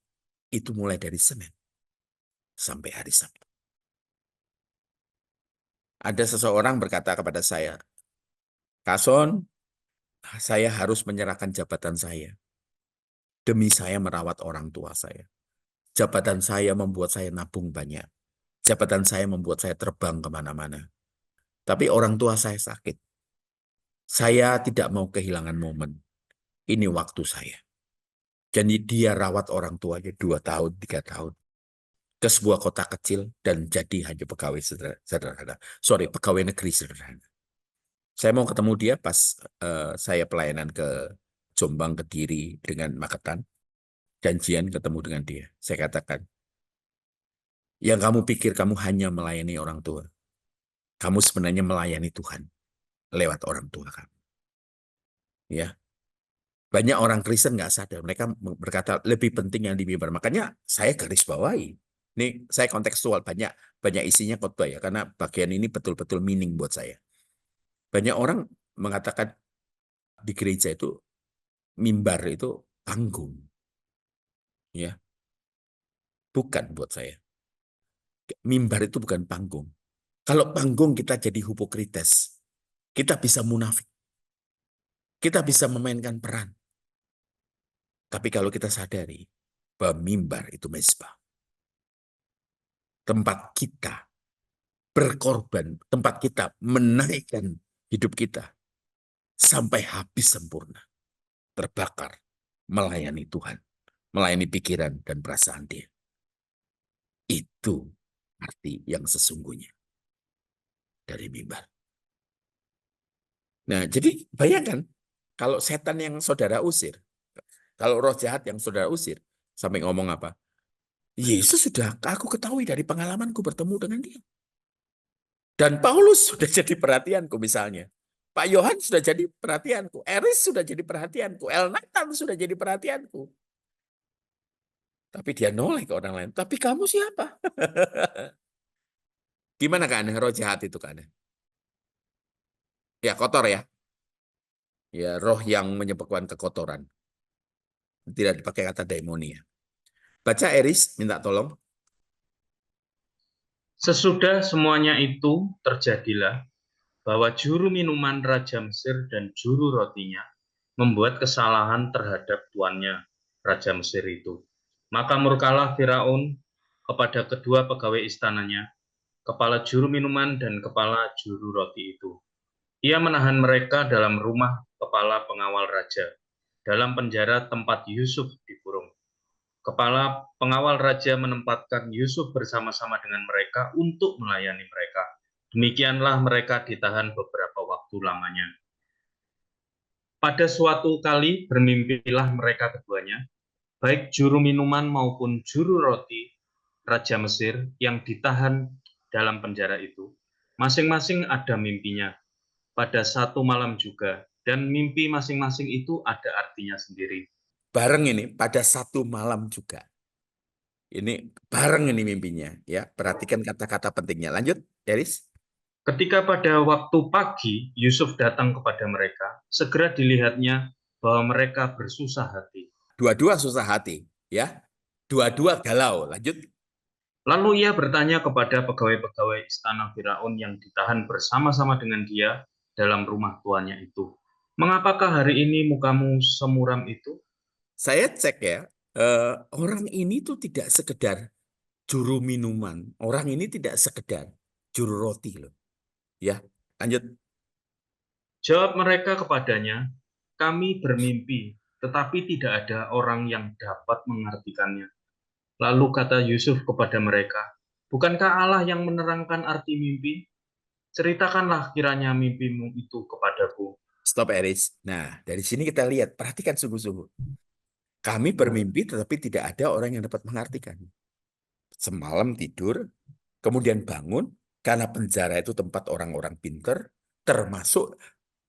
itu mulai dari Senin sampai hari Sabtu. Ada seseorang berkata kepada saya, Kason, saya harus menyerahkan jabatan saya demi saya merawat orang tua saya. Jabatan saya membuat saya nabung banyak. Jabatan saya membuat saya terbang kemana-mana. Tapi orang tua saya sakit. Saya tidak mau kehilangan momen. Ini waktu saya. Jadi dia rawat orang tuanya 2 tahun, 3 tahun. Ke sebuah kota kecil dan jadi hanya pegawai sederhana. Sorry, pegawai negeri sederhana. Saya mau ketemu dia pas saya pelayanan ke Jombang, Kediri dengan Magetan. Janjian ketemu dengan dia. Saya katakan, yang kamu pikir kamu hanya melayani orang tua. Kamu sebenarnya melayani Tuhan lewat orang tua kamu. Ya, banyak orang Kristen nggak sadar. Mereka berkata lebih penting yang di mimbar. Makanya saya garis bawahi. Ini saya kontekstual, banyak banyak isinya khotbah ya, karena bagian ini betul-betul meaning buat saya. Banyak orang mengatakan di gereja itu mimbar itu panggung, ya bukan buat saya. Mimbar itu bukan panggung. Kalau panggung kita jadi hipokrites, kita bisa munafik, kita bisa memainkan peran. Tapi kalau kita sadari bahwa mimbar itu mezbah, tempat kita berkorban, tempat kita menaikkan hidup kita sampai habis sempurna, terbakar, melayani Tuhan, melayani pikiran dan perasaan dia. Itu arti yang sesungguhnya dari mimbar. Nah, jadi bayangkan kalau setan yang saudara usir, kalau roh jahat yang saudara usir, sampai ngomong apa? Yesus sudah aku ketahui dari pengalamanku bertemu dengan dia. Dan Paulus sudah jadi perhatianku misalnya. Pak Yohan sudah jadi perhatianku. Eris sudah jadi perhatianku. Elnatan sudah jadi perhatianku. Tapi dia noleh ke orang lain. Tapi kamu siapa? Gimana kan roh jahat itu kan? Ya kotor ya. Ya roh yang menyebabkan kekotoran. Tidak dipakai kata daimonia. Baca Eris, minta tolong. Sesudah semuanya itu terjadilah bahwa juru minuman Raja Mesir dan juru rotinya membuat kesalahan terhadap tuannya, Raja Mesir itu. Maka murkalah Firaun kepada kedua pegawai istananya, kepala juru minuman dan kepala juru roti itu. Ia menahan mereka dalam rumah kepala pengawal raja, dalam penjara tempat Yusuf dikurung. Kepala pengawal raja menempatkan Yusuf bersama-sama dengan mereka untuk melayani mereka. Demikianlah mereka ditahan beberapa waktu lamanya. Pada suatu kali bermimpilah mereka keduanya, baik juru minuman maupun juru roti Raja Mesir yang ditahan dalam penjara itu. Masing-masing ada mimpinya pada satu malam juga, dan mimpi masing-masing itu ada artinya sendiri. Bareng ini pada satu malam juga. Ini bareng ini mimpinya. Ya, perhatikan kata-kata pentingnya. Lanjut, Eris. Ketika pada waktu pagi Yusuf datang kepada mereka, segera dilihatnya bahwa mereka bersusah hati. Dua-dua susah hati. Ya, dua-dua galau. Lanjut. Lalu ia bertanya kepada pegawai-pegawai istana Firaun yang ditahan bersama-sama dengan dia dalam rumah tuannya itu. Mengapakah hari ini mukamu semuram itu? Saya cek ya, orang ini tuh tidak sekedar juru minuman. Orang ini tidak sekedar juru roti loh. Ya, lanjut. Jawab mereka kepadanya, kami bermimpi, tetapi tidak ada orang yang dapat mengartikannya. Lalu kata Yusuf kepada mereka, bukankah Allah yang menerangkan arti mimpi? Ceritakanlah kiranya mimpimu itu kepadaku. Stop, Eris. Nah, dari sini kita lihat, perhatikan sungguh-sungguh. Kami bermimpi tetapi tidak ada orang yang dapat mengartikan. Semalam tidur, kemudian bangun, karena penjara itu tempat orang-orang pinter, termasuk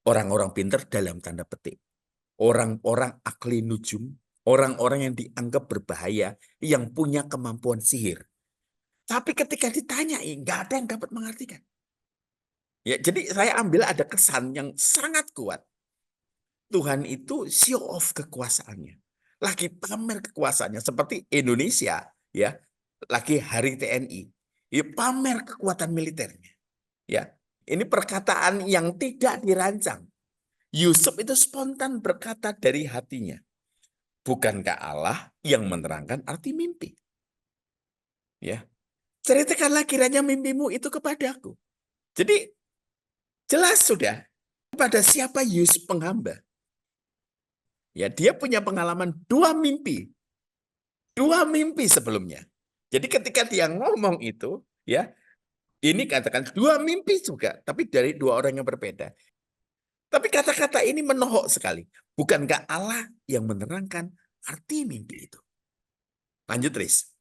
orang-orang pinter dalam tanda petik. Orang-orang ahli nujum, orang-orang yang dianggap berbahaya, yang punya kemampuan sihir. Tapi ketika ditanyai, nggak ada yang dapat mengartikan. Ya, jadi saya ambil ada kesan yang sangat kuat. Tuhan itu show off kekuasaannya. Lagi pamer kekuasaannya. Seperti Indonesia, ya, lagi hari TNI. Ya, pamer kekuatan militernya. Ya, ini perkataan yang tidak dirancang. Yusuf itu spontan berkata dari hatinya. Bukankah Allah yang menerangkan arti mimpi? Ya, ceritakanlah kiranya mimpimu itu kepadaku. Jadi jelas sudah kepada siapa Yusuf penghamba. Ya, dia punya pengalaman dua mimpi sebelumnya. Jadi ketika dia ngomong itu, ya, ini katakan dua mimpi juga, tapi dari dua orang yang berbeda. Tapi kata-kata ini menohok sekali. Bukankah Allah yang menerangkan arti mimpi itu? Lanjut, Riz.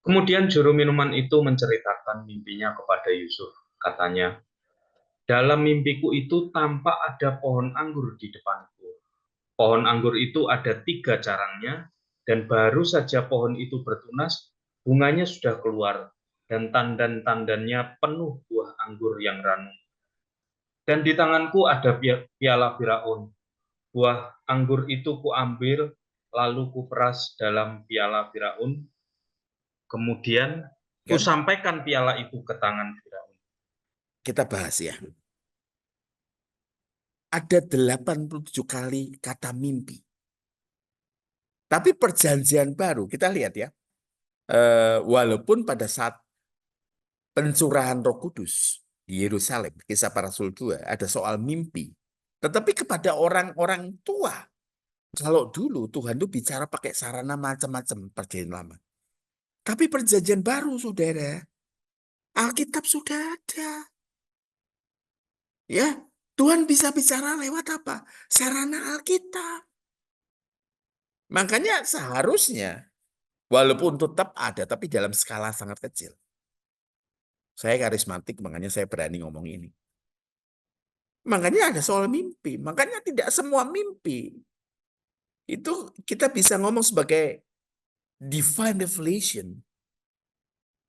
Kemudian juru minuman itu menceritakan mimpinya kepada Yusuf. Katanya, dalam mimpiku itu tampak ada pohon anggur di depanku. Pohon anggur itu ada 3 carangnya, dan baru saja pohon itu bertunas, bunganya sudah keluar, dan tandan-tandannya penuh buah anggur yang ranum. Dan di tanganku ada piala Firaun. Buah anggur itu kuambil, lalu kuperas dalam piala Firaun. Kemudian Kan kusampaikan piala itu ke tangan Firaun. kita bahas ya. Ada 87 kali kata mimpi. Tapi perjanjian baru, kita lihat ya. Walaupun pada saat pencurahan Roh Kudus di Yerusalem, kisah para Rasul 2, ada soal mimpi. Tetapi kepada orang-orang tua, kalau dulu Tuhan itu bicara pakai sarana macam-macam perjanjian lama. Tapi perjanjian baru, saudara, Alkitab sudah ada. Ya, Tuhan bisa bicara lewat apa? Sarana Alkitab. Makanya seharusnya, walaupun tetap ada, tapi dalam skala sangat kecil. Saya karismatik, makanya saya berani ngomong ini. Makanya ada soal mimpi. Makanya tidak semua mimpi itu kita bisa ngomong sebagai divine revelation.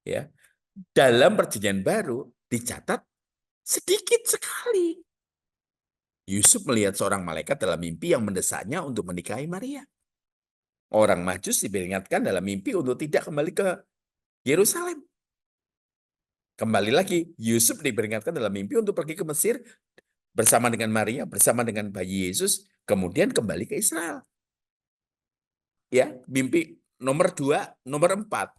Ya, dalam perjanjian baru dicatat sedikit sekali. Yusuf melihat seorang malaikat dalam mimpi yang mendesaknya untuk menikahi Maria. Orang Majus diperingatkan dalam mimpi untuk tidak kembali ke Yerusalem. Kembali lagi, Yusuf diperingatkan dalam mimpi untuk pergi ke Mesir bersama dengan Maria, bersama dengan bayi Yesus, kemudian kembali ke Israel. Ya, mimpi nomor 2, nomor 4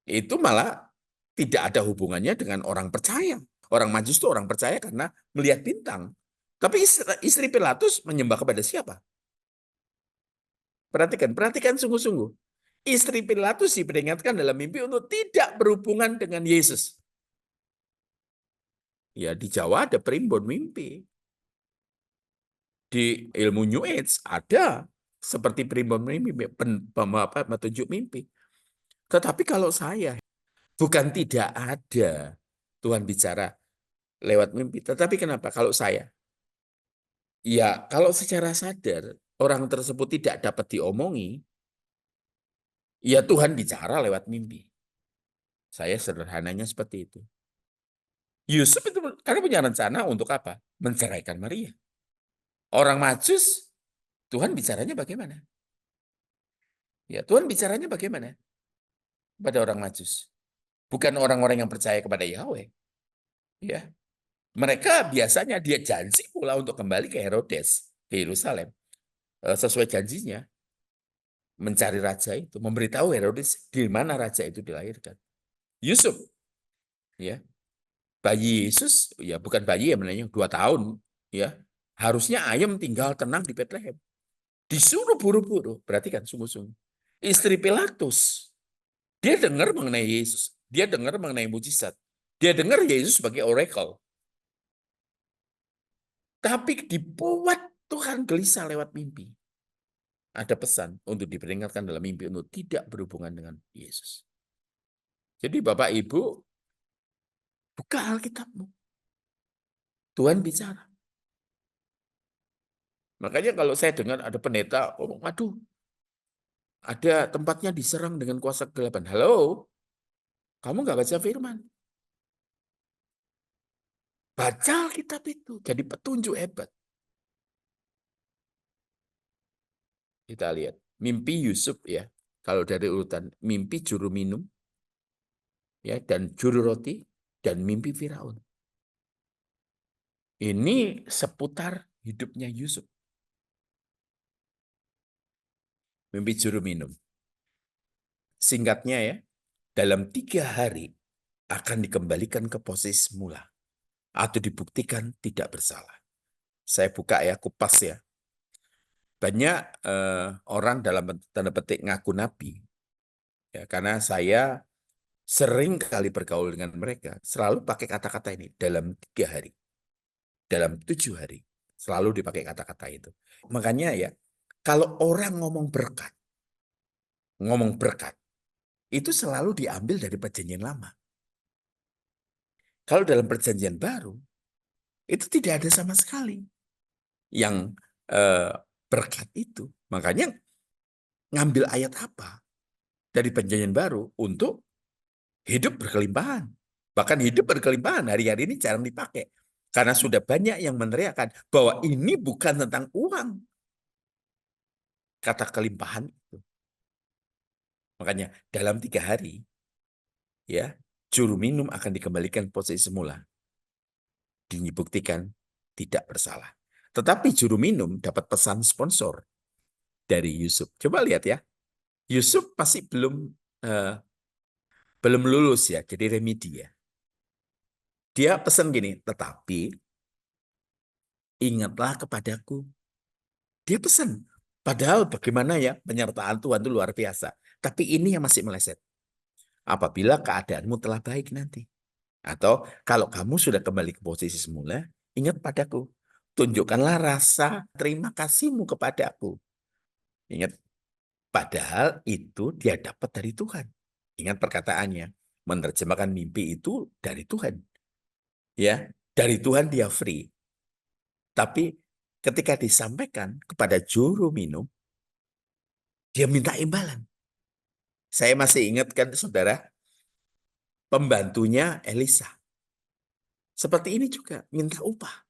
itu malah tidak ada hubungannya dengan orang percaya. Orang Majus itu orang percaya karena melihat bintang. Tapi istri Pilatus menyembah kepada siapa? Perhatikan sungguh-sungguh. Istri Pilatus diperingatkan dalam mimpi untuk tidak berhubungan dengan Yesus. Ya, di Jawa ada primbon mimpi. Di ilmu New Age ada seperti primbon mimpi, petunjuk mimpi. Tetapi kalau saya, bukan tidak ada Tuhan bicara lewat mimpi. Tetapi kenapa? Kalau saya, ya kalau secara sadar orang tersebut tidak dapat diomongi, ya Tuhan bicara lewat mimpi. Saya sederhananya seperti itu. Yusuf itu karena punya rencana untuk apa? Menceraikan Maria. Orang Majus, Tuhan bicaranya bagaimana? Ya, Tuhan bicaranya bagaimana pada orang Majus? Bukan orang-orang yang percaya kepada Yahweh. Ya, mereka biasanya dia janji pula untuk kembali ke Herodes, ke Yerusalem. Sesuai janjinya, mencari raja itu, memberitahu Herodes di mana raja itu dilahirkan. Yusuf, ya, bayi Yesus, ya bukan bayi ya, menanya 2 tahun, ya, harusnya ayam tinggal tenang di Bethlehem. Disuruh buru-buru, perhatikan sungguh-sungguh. Istri Pilatus, dia dengar mengenai Yesus, dia dengar mengenai mujizat, dia dengar Yesus sebagai oracle. Tapi dibuat Tuhan gelisah lewat mimpi. Ada pesan untuk diperingatkan dalam mimpi untuk tidak berhubungan dengan Yesus. Jadi Bapak Ibu, buka Alkitabmu. Tuhan bicara. Makanya kalau saya dengar ada pendeta, oh, waduh, ada tempatnya diserang dengan kuasa kegelapan. Halo, kamu nggak baca firman. Baca Alkitab itu, jadi petunjuk hebat. Kita lihat, mimpi Yusuf ya, kalau dari urutan mimpi juru minum, ya, dan juru roti, dan mimpi Firaun. Ini seputar hidupnya Yusuf. Mimpi juru minum. Singkatnya ya, dalam 3 hari akan dikembalikan ke posisi semula atau dibuktikan tidak bersalah. Saya buka ya, kupas ya. Banyak orang dalam tanda petik ngaku nabi, ya, karena saya sering kali bergaul dengan mereka, selalu pakai kata-kata ini, dalam 3 hari, dalam 7 hari, selalu dipakai kata-kata itu. Makanya ya, kalau orang ngomong berkat, itu selalu diambil dari perjanjian lama. Kalau dalam perjanjian baru, itu tidak ada sama sekali yang berkat itu. Makanya ngambil ayat apa dari perjanjian baru untuk hidup berkelimpahan. Bahkan hidup berkelimpahan hari-hari ini jarang dipakai. Karena sudah banyak yang meneriakkan bahwa ini bukan tentang uang. Kata kelimpahan itu. Makanya dalam 3 hari, ya, juru minum akan dikembalikan posisi semula. Dibuktikan tidak bersalah. Tetapi juru minum dapat pesan sponsor dari Yusuf. Coba lihat ya. Yusuf pasti eh, belum lulus ya, jadi remedi ya. Dia pesan gini, tetapi ingatlah kepadaku. Dia pesan. Padahal bagaimana ya, penyertaan Tuhan itu luar biasa. Tapi ini yang masih meleset. Apabila keadaanmu telah baik nanti. Atau kalau kamu sudah kembali ke posisi semula, ingat padaku. Tunjukkanlah rasa terima kasihmu kepadaku. Ingat, padahal itu dia dapat dari Tuhan. Ingat perkataannya, menerjemahkan mimpi itu dari Tuhan. Ya, dari Tuhan dia free. Tapi ketika disampaikan kepada juru minum, dia minta imbalan. Saya masih ingatkan saudara, pembantunya Elisa. Seperti ini juga, minta upah.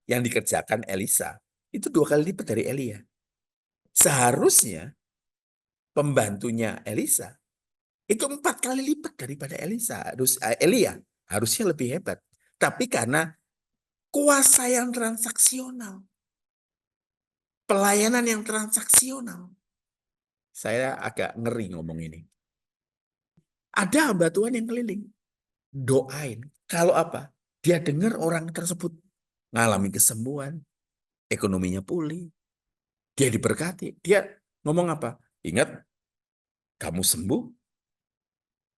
Yang dikerjakan Elisa, itu 2 kali lipat dari Elia. Seharusnya pembantunya Elisa, itu 4 kali lipat daripada Elia. Harusnya lebih hebat. Tapi karena kuasa yang transaksional, pelayanan yang transaksional, saya agak ngeri ngomong ini. Ada hamba Tuhan yang keliling, doain. Kalau apa? Dia dengar orang tersebut ngalami kesembuhan, ekonominya pulih, dia diberkati. Dia ngomong apa? Ingat, kamu sembuh,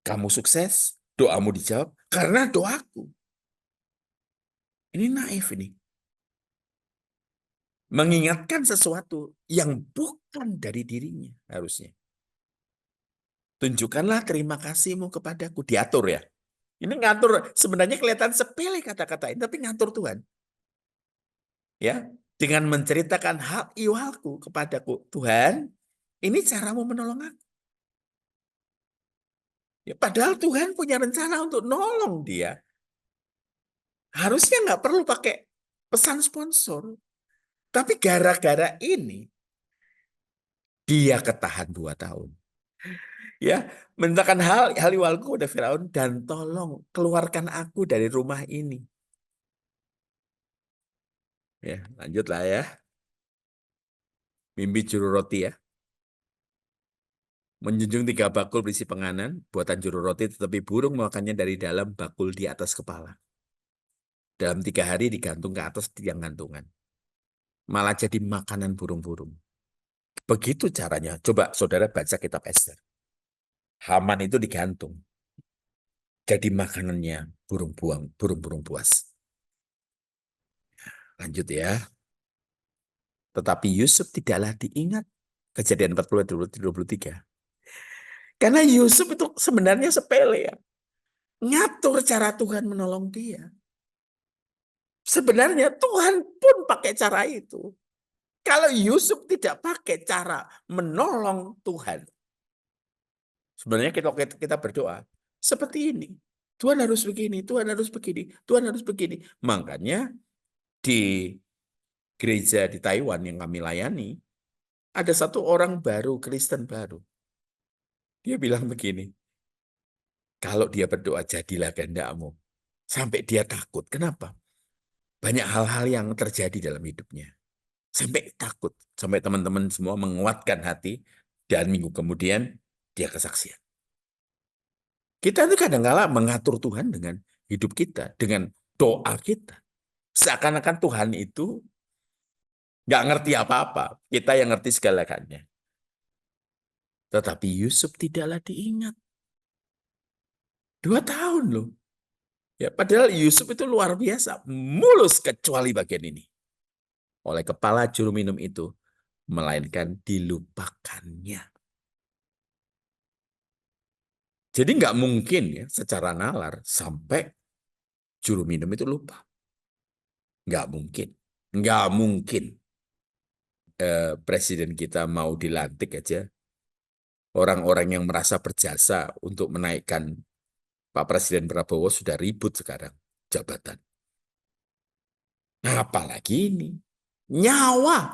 kamu sukses, doamu dijawab karena doaku. Ini naif ini. Mengingatkan sesuatu yang bukan dari dirinya harusnya. Tunjukkanlah terima kasihmu kepadaku. Diatur ya. Ini ngatur, sebenarnya kelihatan sepele kata-kata ini, tapi ngatur Tuhan. Ya, dengan menceritakan hal ihwalku kepadaku. Tuhan, ini caramu menolong aku. Ya, padahal Tuhan punya rencana untuk nolong dia. Harusnya nggak perlu pakai pesan sponsor. Tapi gara-gara ini, dia ketahan 2 tahun. Ya, mintakan hal ihwalku kepada Firaun dan tolong keluarkan aku dari rumah ini. Ya, lanjutlah ya. Mimpi juru roti ya. Menjunjung 3 bakul berisi penganan, buatan juru roti, tetapi burung memakannya dari dalam bakul di atas kepala. Dalam 3 hari digantung ke atas tiang gantungan. Malah jadi makanan burung-burung. Begitu caranya. Coba saudara baca kitab Ester. Haman itu digantung. Jadi makanannya burung-burung buas. Lanjut ya. Tetapi Yusuf tidaklah diingat. Kejadian 40-23. Karena Yusuf itu sebenarnya sepele ya. Ngatur cara Tuhan menolong dia. Sebenarnya Tuhan pun pakai cara itu. Kalau Yusuf tidak pakai cara menolong Tuhan. Sebenarnya kita berdoa seperti ini. Tuhan harus begini, Tuhan harus begini, Tuhan harus begini. Makanya di gereja di Taiwan yang kami layani, ada satu orang baru, Kristen baru. Dia bilang begini, kalau dia berdoa jadilah kehendakmu. Sampai dia takut. Kenapa? Banyak hal-hal yang terjadi dalam hidupnya. Sampai takut. Sampai teman-teman semua menguatkan hati. Dan minggu kemudian dia kesaksian. Kita itu kadang-kala mengatur Tuhan dengan hidup kita, dengan doa kita. Seakan-akan Tuhan itu nggak ngerti apa-apa. Kita yang ngerti segala-galanya. Tetapi Yusuf tidaklah diingat. 2 tahun loh. Ya, padahal Yusuf itu luar biasa. Mulus kecuali bagian ini. Oleh kepala juru minum itu. Melainkan dilupakannya. Jadi nggak mungkin ya secara nalar sampai juru minum itu lupa. Nggak mungkin. Nggak mungkin presiden kita mau dilantik aja. Orang-orang yang merasa berjasa untuk menaikkan Pak Presiden Prabowo sudah ribut sekarang jabatan. Nah, apalagi ini. Nyawa.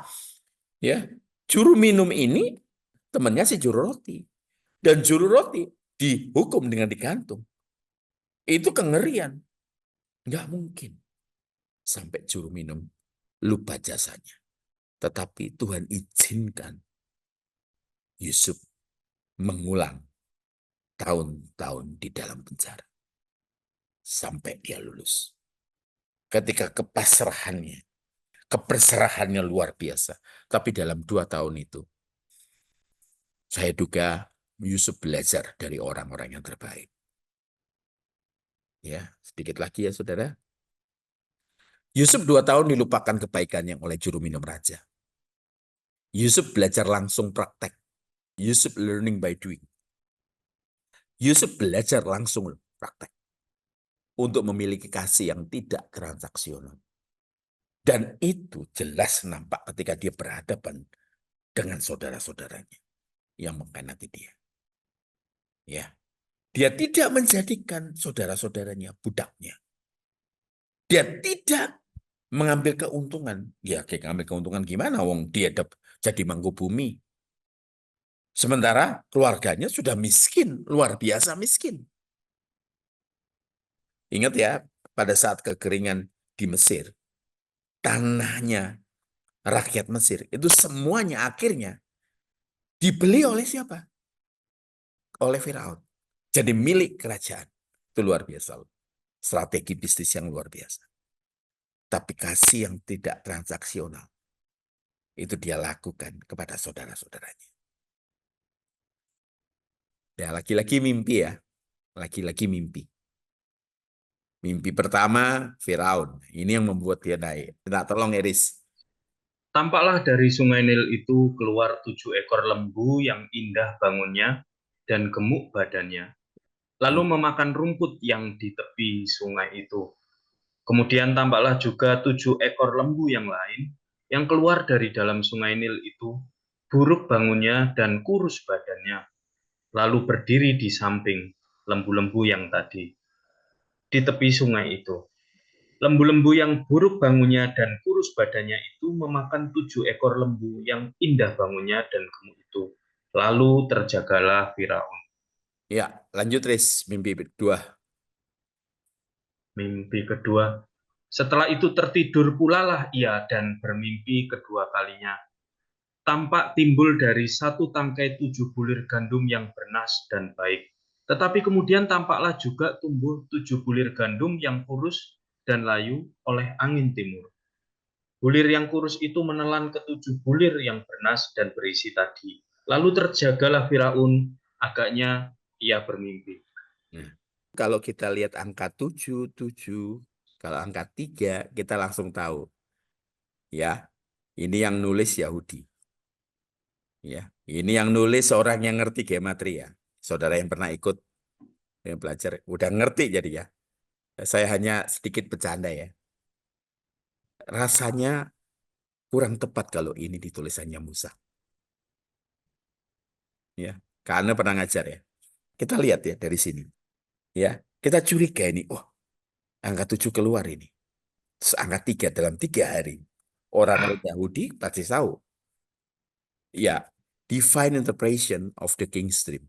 Ya, juru minum ini temannya si juru roti. Dan juru roti dihukum dengan digantung. Itu kengerian. Nggak mungkin sampai juru minum lupa jasanya. Tetapi Tuhan izinkan Yusuf mengulang tahun-tahun di dalam penjara. Sampai dia lulus. Ketika keberserahannya luar biasa. Tapi dalam 2 tahun itu, saya duga Yusuf belajar dari orang-orang yang terbaik. Ya, sedikit lagi ya saudara. Yusuf 2 tahun dilupakan kebaikannya oleh juru minum raja. Yusuf belajar langsung praktek. Yusuf learning by doing. Yusuf belajar langsung praktek. Untuk memiliki kasih yang tidak transaksional. Dan itu jelas nampak ketika dia berhadapan dengan saudara-saudaranya yang mengkhianati dia. Ya, dia tidak menjadikan saudara-saudaranya budaknya. Dia tidak mengambil keuntungan. Ya, mengambil keuntungan gimana? Wong dia jadi mangku bumi. Sementara keluarganya sudah miskin, luar biasa miskin. Ingat ya, pada saat kekeringan di Mesir, tanahnya rakyat Mesir itu semuanya akhirnya dibeli oleh siapa? Oleh Firaun. Jadi milik kerajaan. Itu luar biasa. Strategi bisnis yang luar biasa. Tapi kasih yang tidak transaksional. Itu dia lakukan kepada saudara-saudaranya. Ya, laki-laki mimpi ya. Laki-laki mimpi. Mimpi pertama, Firaun. Ini yang membuat dia naik. Nah, tolong Eris. Tampaklah dari sungai Nil itu keluar 7 ekor lembu yang indah bangunnya dan gemuk badannya, lalu memakan rumput yang di tepi sungai itu. Kemudian tampaklah juga 7 ekor lembu yang lain yang keluar dari dalam sungai Nil itu, buruk bangunnya dan kurus badannya, lalu berdiri di samping lembu-lembu yang tadi, di tepi sungai itu. Lembu-lembu yang buruk bangunnya dan kurus badannya itu memakan 7 ekor lembu yang indah bangunnya dan gemuk itu. Lalu terjagalah Firaun. Ya, lanjut Riz. Mimpi kedua. Mimpi kedua. Setelah itu tertidur pula lah ia dan bermimpi kedua kalinya. Tampak timbul dari satu tangkai 7 bulir gandum yang bernas dan baik. Tetapi kemudian tampaklah juga tumbuh 7 bulir gandum yang kurus dan layu oleh angin timur. Bulir yang kurus itu menelan ke 7 bulir yang bernas dan berisi tadi. Lalu terjagalah Firaun, agaknya ia bermimpi. Nah, kalau kita lihat angka 7, 7, kalau angka 3, kita langsung tahu. Ya, ini yang nulis Yahudi. Ya, ini yang nulis orang yang ngerti gematria. Saudara yang pernah ikut yang belajar, udah ngerti jadi ya. Saya hanya sedikit bercanda ya. Rasanya kurang tepat kalau ini ditulisannya Musa. Ya, karena pernah ngajar ya. Kita lihat ya dari sini. Ya, kita curiga ini. Oh, angka 7 keluar ini. Terus angka 3 dalam 3 hari. Orang-orang Yahudi pasti tahu. Ya, divine interpretation of the king's dream.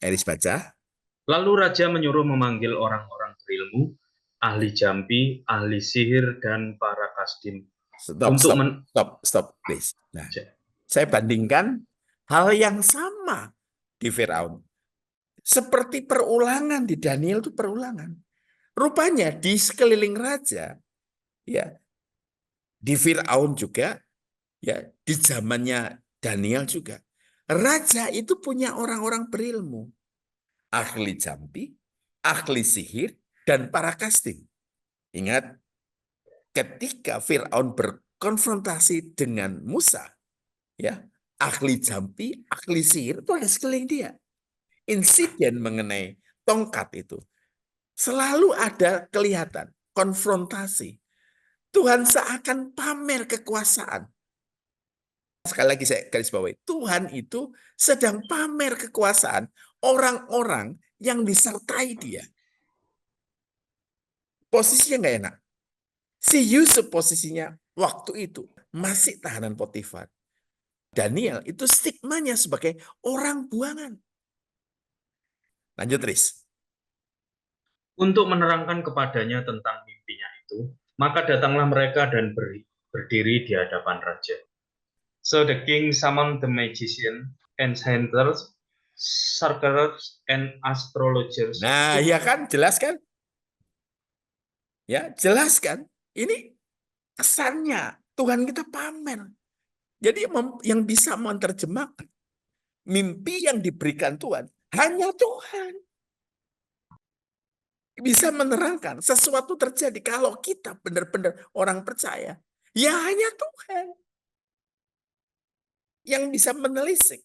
Eris baca. Lalu raja menyuruh memanggil orang-orang berilmu, ahli jampi, ahli sihir, dan para kasdim. Stop, Untuk stop, stop, stop, please. Nah, saya bandingkan hal yang sama di Firaun. Seperti perulangan di Daniel itu perulangan. Rupanya di sekeliling raja, ya, di Firaun juga, ya, di zamannya Daniel juga. Raja itu punya orang-orang berilmu, ahli jampi, ahli sihir, dan para kasting. Ingat, ketika Firaun berkonfrontasi dengan Musa, ya, ahli jampi, ahli sihir itu ada sekeliling dia. Insiden mengenai tongkat itu selalu ada kelihatan konfrontasi. Tuhan seakan pamer kekuasaan. Sekali lagi saya garis bawahi, Tuhan itu sedang pamer kekuasaan orang-orang yang disertai dia. Posisinya nggak enak. Si Yusuf posisinya waktu itu masih tahanan Potifar. Daniel itu stigmanya sebagai orang buangan. Lanjut, Riz. Untuk menerangkan kepadanya tentang mimpinya itu, maka datanglah mereka dan berdiri di hadapan raja. So the king summoned the magician, enchanters, sorcerers, and astrologers. Nah, ya kan, jelas kan? Ya, jelas kan? Ini kesannya Tuhan kita pamer. Jadi yang bisa menerjemahkan mimpi yang diberikan Tuhan hanya Tuhan. Bisa menerangkan sesuatu terjadi kalau kita benar-benar orang percaya. Ya hanya Tuhan yang bisa menelisik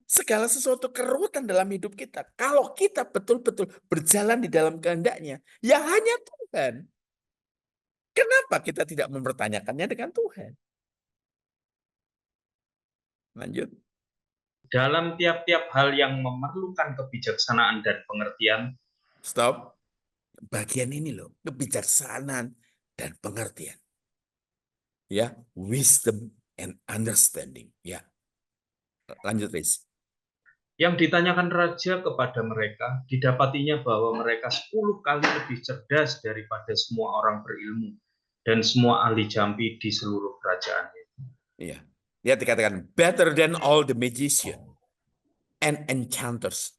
segala sesuatu kerutan dalam hidup kita. Kalau kita betul-betul berjalan di dalam kehendaknya, ya hanya Tuhan. Kenapa kita tidak mempertanyakannya dengan Tuhan? Lanjut. Dalam tiap-tiap hal yang memerlukan kebijaksanaan dan pengertian. Stop. Bagian ini loh, kebijaksanaan dan pengertian. Ya, wisdom and understanding. Ya. Lanjut, Riz. Yang ditanyakan raja kepada mereka, didapatinya bahwa mereka 10 kali lebih cerdas daripada semua orang berilmu dan semua ahli jampi di seluruh kerajaan itu. Iya. Lihat dikatakan better than all the magician and enchanters.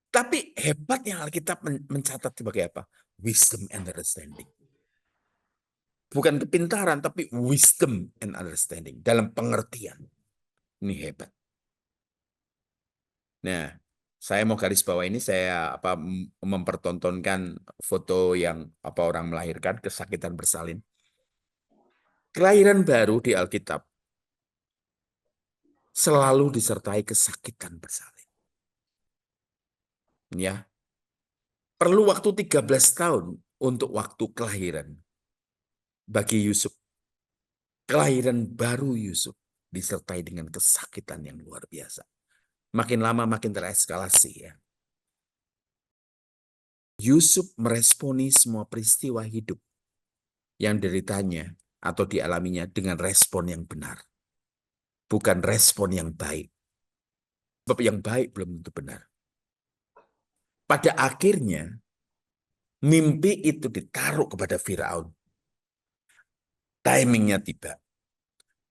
Tapi hebatnya Alkitab mencatat sebagai apa? Wisdom and understanding. Bukan kepintaran, tapi wisdom and understanding. Dalam pengertian. Ini hebat. Nah, saya mau garis bawah ini, saya mempertontonkan foto yang orang melahirkan, kesakitan bersalin. Kelahiran baru di Alkitab selalu disertai kesakitan bersalin. Ya, perlu waktu 13 tahun untuk waktu kelahiran bagi Yusuf. Kelahiran baru Yusuf disertai dengan kesakitan yang luar biasa. Makin lama makin tereskalasi ya. Yusuf meresponi semua peristiwa hidup yang deritanya atau dialaminya dengan respon yang benar. Bukan respon yang baik. Sebab yang baik belum tentu benar. Pada akhirnya, mimpi itu ditaruh kepada Firaun. Timingnya tiba.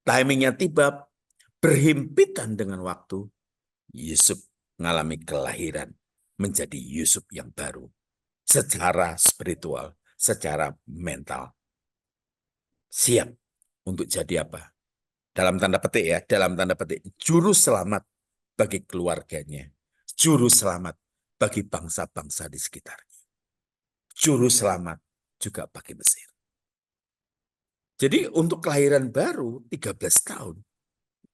Timingnya tiba, berhimpitan dengan waktu, Yusuf mengalami kelahiran menjadi Yusuf yang baru. Secara spiritual, secara mental. Siap untuk jadi apa? Dalam tanda petik ya, dalam tanda petik. Juru selamat bagi keluarganya. Juru selamat bagi bangsa-bangsa di sekitarnya. Juru selamat juga bagi Mesir. Jadi untuk kelahiran baru 13 tahun.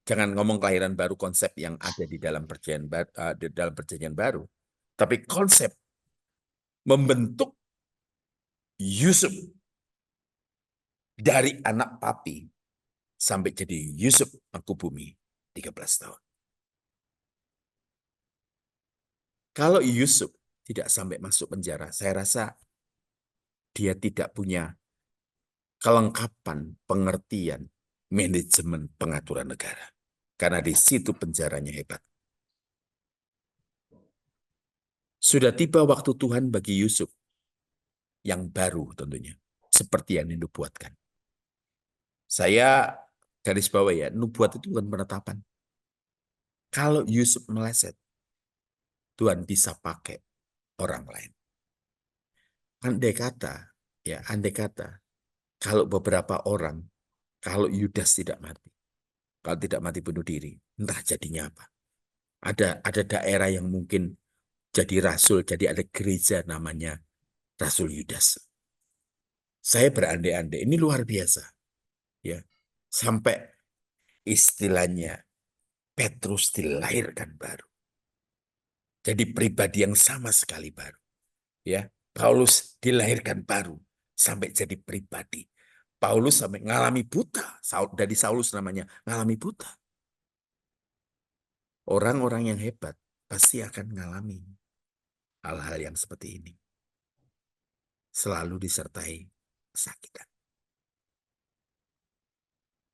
Jangan ngomong kelahiran baru konsep yang ada di dalam perjanjian baru. Tapi konsep membentuk Yusuf dari anak papi sampai jadi Yusuf aku bumi 13 tahun. Kalau Yusuf tidak sampai masuk penjara, saya rasa dia tidak punya kelengkapan pengertian manajemen pengaturan negara. Karena di situ penjaranya hebat. Sudah tiba waktu Tuhan bagi Yusuf yang baru tentunya. Seperti yang dinubuatkan. Saya garis bawah ya, nubuat itu bukan penetapan. Kalau Yusuf meleset, Tuhan bisa pakai orang lain. Andai kata, kalau beberapa orang, kalau Yudas tidak mati, kalau tidak mati bunuh diri, entah jadinya apa. Ada daerah yang mungkin jadi rasul, jadi ada gereja namanya Rasul Yudas. Saya berandai-andai, ini luar biasa, ya. Sampai istilahnya Petrus dilahirkan baru. Jadi pribadi yang sama sekali baru, ya. Paulus dilahirkan baru sampai jadi pribadi. Paulus sampai ngalami buta. Dari Saulus namanya ngalami buta. Orang-orang yang hebat pasti akan mengalami hal-hal yang seperti ini. Selalu disertai kesakitan.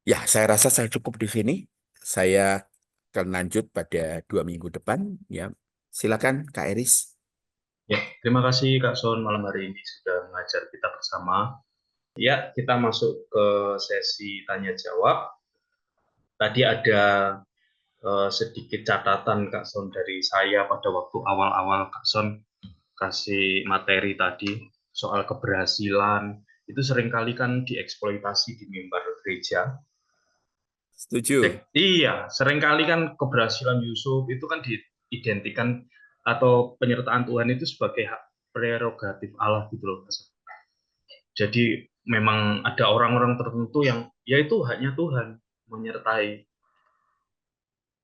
Ya, saya rasa saya cukup di sini. Saya akan lanjut pada 2 minggu depan. Ya, silakan Kak Eris. Ya, terima kasih Kak Son malam hari ini sudah mengajar kita bersama. Ya, kita masuk ke sesi tanya jawab. Tadi ada sedikit catatan Kak Son dari saya pada waktu awal-awal Kak Son kasih materi tadi soal keberhasilan. Itu seringkali kan dieksploitasi di mimbar gereja. Setuju. Iya, seringkali kan keberhasilan Yusuf itu kan diidentikan atau penyertaan Tuhan itu sebagai hak prerogatif Allah gitu loh. Jadi memang ada orang-orang tertentu yang ya itu haknya Tuhan menyertai.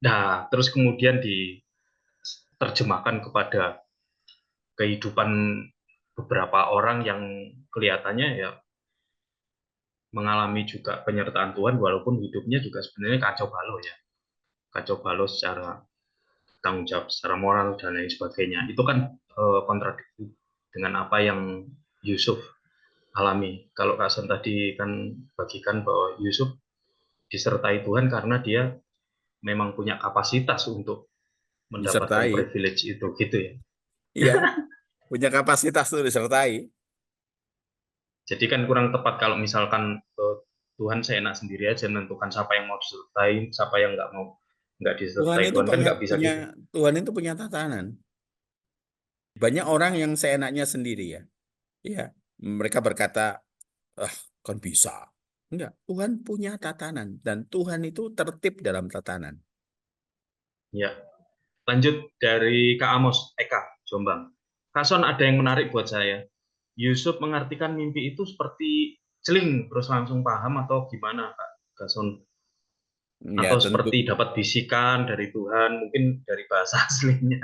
Nah, terus kemudian diterjemahkan kepada kehidupan beberapa orang yang kelihatannya ya mengalami juga penyertaan Tuhan walaupun hidupnya juga sebenarnya kacau balau ya. Kacau balau secara tanggung jawab secara moral dan lain sebagainya. Itu kan kontradiksi dengan apa yang Yusuf alami. Kalau Kak Son tadi kan bagikan bahwa Yusuf disertai Tuhan karena dia memang punya kapasitas untuk mendapatkan Disertai. privilege itu gitu ya. Iya, punya kapasitas tuh disertai. Jadi kan kurang tepat kalau misalkan Tuhan seenak sendiri aja menentukan siapa yang mau disertai, siapa yang nggak Tuhan disertai. itu Tuhan kan punya nggak bisa punya gitu. Tuhan itu punya tatanan. Banyak orang yang seenaknya sendiri ya. Iya, mereka berkata, ah, kan bisa. Enggak, Tuhan punya tatanan dan Tuhan itu tertib dalam tatanan. Ya, lanjut dari Kak Amos, Eka, Jombang. Kak Son ada yang menarik buat saya. Yusuf mengartikan mimpi itu seperti celing, terus langsung paham atau gimana, Kak Gason? Ya, Atau tentu. seperti dapat bisikan dari Tuhan, mungkin dari bahasa aslinya.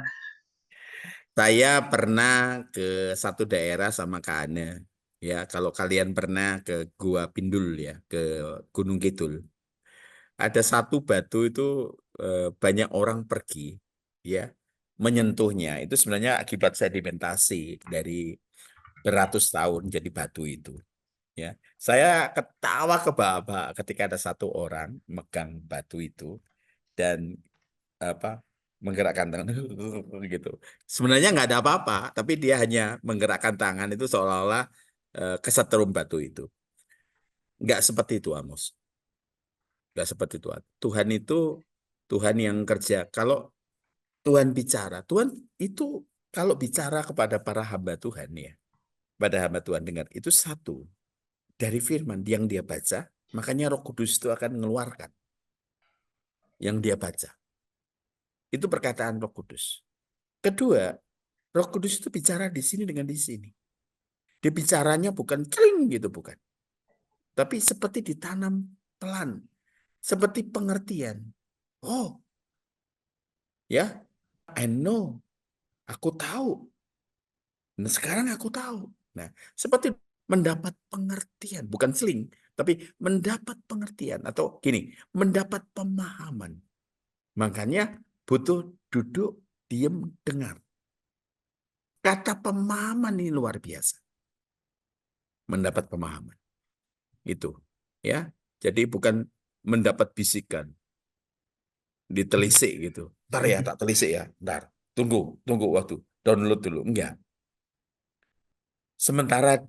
Saya pernah ke satu daerah sama Kak Ane. Ya, kalau kalian pernah ke Gua Pindul ya, ke Gunung Kidul. Ada satu batu itu banyak orang pergi ya menyentuhnya. Itu sebenarnya akibat sedimentasi dari beratus tahun jadi batu itu. Ya, saya ketawa kebahak ketika ada satu orang megang batu itu dan apa menggerakkan tangan gitu. Sebenarnya nggak ada apa-apa, tapi dia hanya menggerakkan tangan itu seolah-olah kesetrum batu itu. Nggak seperti itu, Amos. Nggak seperti itu. Tuhan itu Tuhan yang kerja. Kalau Tuhan bicara, Tuhan itu kalau bicara kepada para hamba Tuhan ya, pada hamba Tuhan dengar itu satu dari firman yang dia baca, makanya Roh Kudus itu akan mengeluarkan yang dia baca. Itu perkataan Roh Kudus. Kedua, Roh Kudus itu bicara di sini dengan di sini. Dia bicaranya bukan kering gitu, bukan. Tapi seperti ditanam pelan. Seperti pengertian. Oh, ya, I know. Aku tahu. Nah, sekarang aku tahu. Nah, seperti mendapat pengertian. Bukan seling. Tapi mendapat pengertian. Atau gini, mendapat pemahaman. Makanya butuh duduk, diem, dengar. Kata pemahaman ini luar biasa. Mendapat pemahaman. Itu. Ya. Jadi bukan mendapat bisikan. Ditelisik gitu. Ntar ya, tak telisik ya. Ntar. Tunggu, tunggu waktu. Download dulu. Enggak. Sementara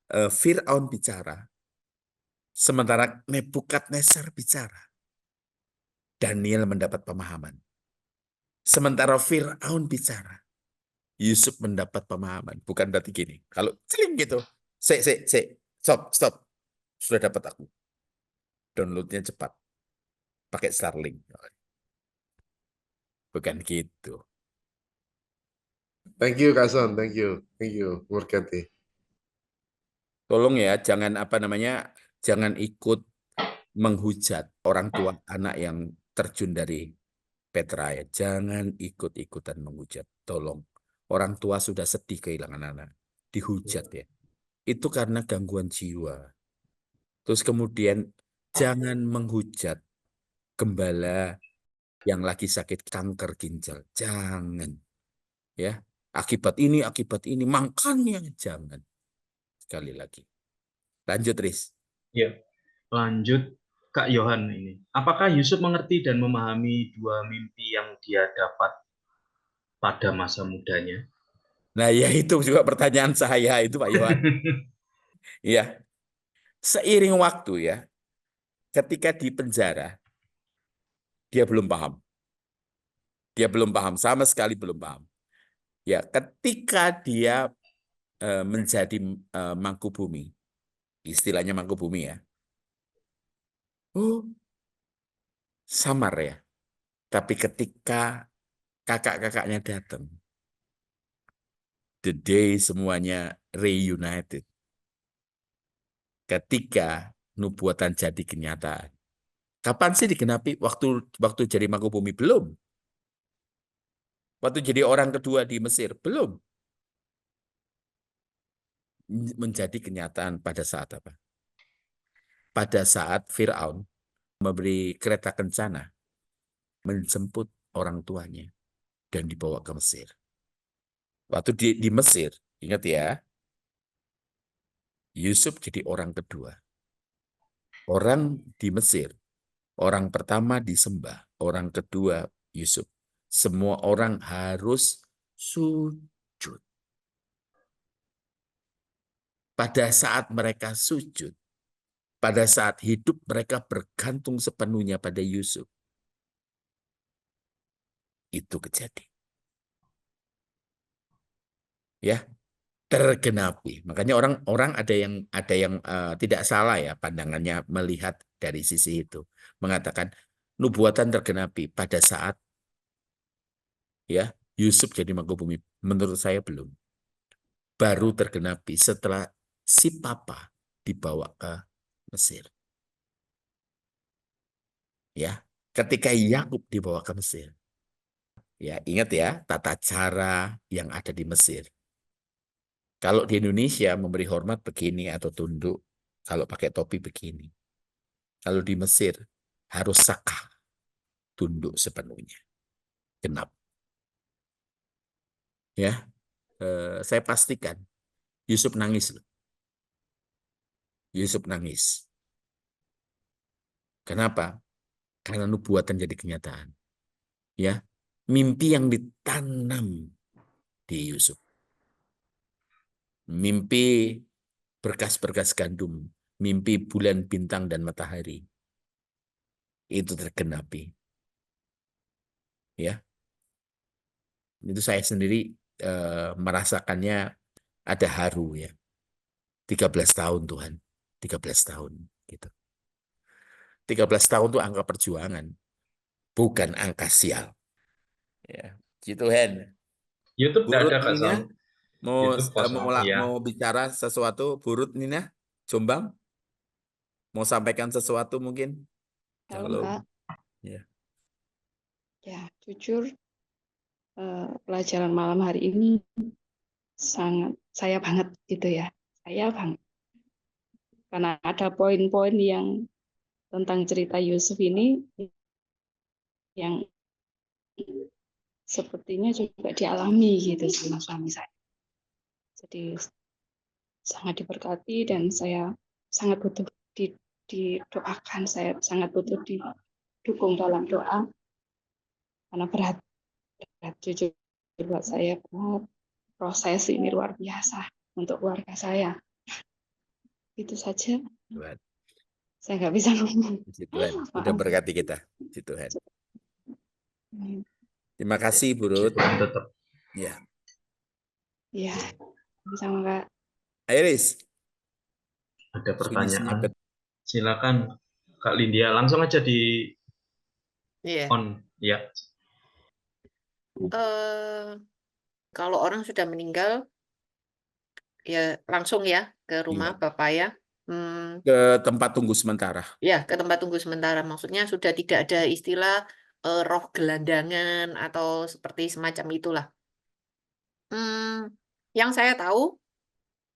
Fir'aun bicara, sementara Nebukadnezar bicara, Daniel mendapat pemahaman. Sementara Fir'aun bicara, Yusuf mendapat pemahaman. Bukan berarti gini. Kalau celing gitu, stop, stop. Sudah dapat aku. Downloadnya cepat. Pakai Starlink. Bukan gitu. Thank you, Kak Son. Thank you. Thank you, Murkati. Tolong ya, jangan apa namanya, jangan ikut menghujat orang tua anak yang terjun dari Petra ya. Jangan ikut-ikutan menghujat. Tolong. Orang tua sudah sedih kehilangan anak. Dihujat ya. Itu karena gangguan jiwa. Terus kemudian jangan menghujat gembala yang lagi sakit kanker ginjal. Jangan. Ya. Akibat ini. Makanya jangan. Sekali lagi. Lanjut, Riz. Ya, lanjut Kak Yohan ini. Apakah Yusuf mengerti dan memahami dua mimpi yang dia dapat pada masa mudanya? Nah, ya itu juga pertanyaan saya itu, Pak Yohan. Ya, seiring waktu ya, ketika di penjara, dia belum paham. Dia belum paham, sama sekali belum paham. Ya, ketika dia menjadi Mangkubumi, istilahnya Mangkubumi ya. Oh, samar ya. Tapi ketika kakak-kakaknya datang, the day semuanya reunited. Ketika nubuatan jadi kenyataan. Kapan sih digenapi? Waktu jadi Mangkubumi belum. Waktu jadi orang kedua di Mesir belum. Menjadi kenyataan pada saat apa? Pada saat Fir'aun memberi kereta kencana menjemput orang tuanya dan dibawa ke Mesir. Waktu di Mesir, ingat ya, Yusuf jadi orang kedua. Orang di Mesir, orang pertama disembah, orang kedua Yusuf. Semua orang harus sujud. Pada saat mereka sujud, pada saat hidup mereka bergantung sepenuhnya pada Yusuf. Itu kejadian. Ya, tergenapi. Makanya orang ada yang tidak salah ya pandangannya melihat dari sisi itu. Mengatakan nubuatan tergenapi pada saat ya Yusuf jadi Mangkubumi. Menurut saya belum. Baru tergenapi setelah si papa dibawa ke Mesir. Ya, ketika Yakub dibawa ke Mesir. Ya, ingat ya tata cara yang ada di Mesir. Kalau di Indonesia memberi hormat begini atau tunduk, kalau pakai topi begini. Kalau di Mesir harus sakah, tunduk sepenuhnya. Genap. Ya, saya pastikan Yusuf nangis. Yusuf nangis. Kenapa? Karena nubuatan jadi kenyataan. Ya, mimpi yang ditanam di Yusuf. Mimpi berkas-berkas gandum, mimpi bulan, bintang, dan matahari. Itu tergenapi. Ya, itu saya sendiri merasakannya ada haru ya. 13 tahun Tuhan. 13 tahun gitu. 13 tahun itu angka perjuangan, bukan angka sial. Ya, gitu Hen. YouTube tidak Burut ada Kak Nina Son. mau YouTube kosong. Iya. mau bicara sesuatu, Burut Nina Jombang mau sampaikan sesuatu mungkin. Halo Kalau Kak, ya. ya jujur pelajaran malam hari ini sangat saya banget gitu ya, saya banget karena ada poin-poin yang tentang cerita Yusuf ini yang sepertinya juga dialami gitu sama suami saya. Jadi sangat diberkati dan saya sangat butuh didoakan, saya sangat butuh didukung dalam doa karena berat jujur buat saya berat. Proses ini luar biasa untuk keluarga saya. Itu saja. Tuhan, Saya nggak bisa ngomong. puji Tuhan, udah Maaf. berkati kita, puji Tuhan. Terima kasih, Bu Ruth. Syukuran tetap. Ya, Ya, sama Kak. Iris, Ada finishnya pertanyaan? Silakan Kak Lindia, langsung aja di Iya. on. Ya, Eh, kalau orang sudah meninggal, ya langsung ya ke rumah Iya. Bapak ya. Hmm, ke tempat tunggu sementara. ya, ke tempat tunggu sementara. Maksudnya sudah tidak ada istilah roh gelandangan atau seperti semacam itulah. Yang saya tahu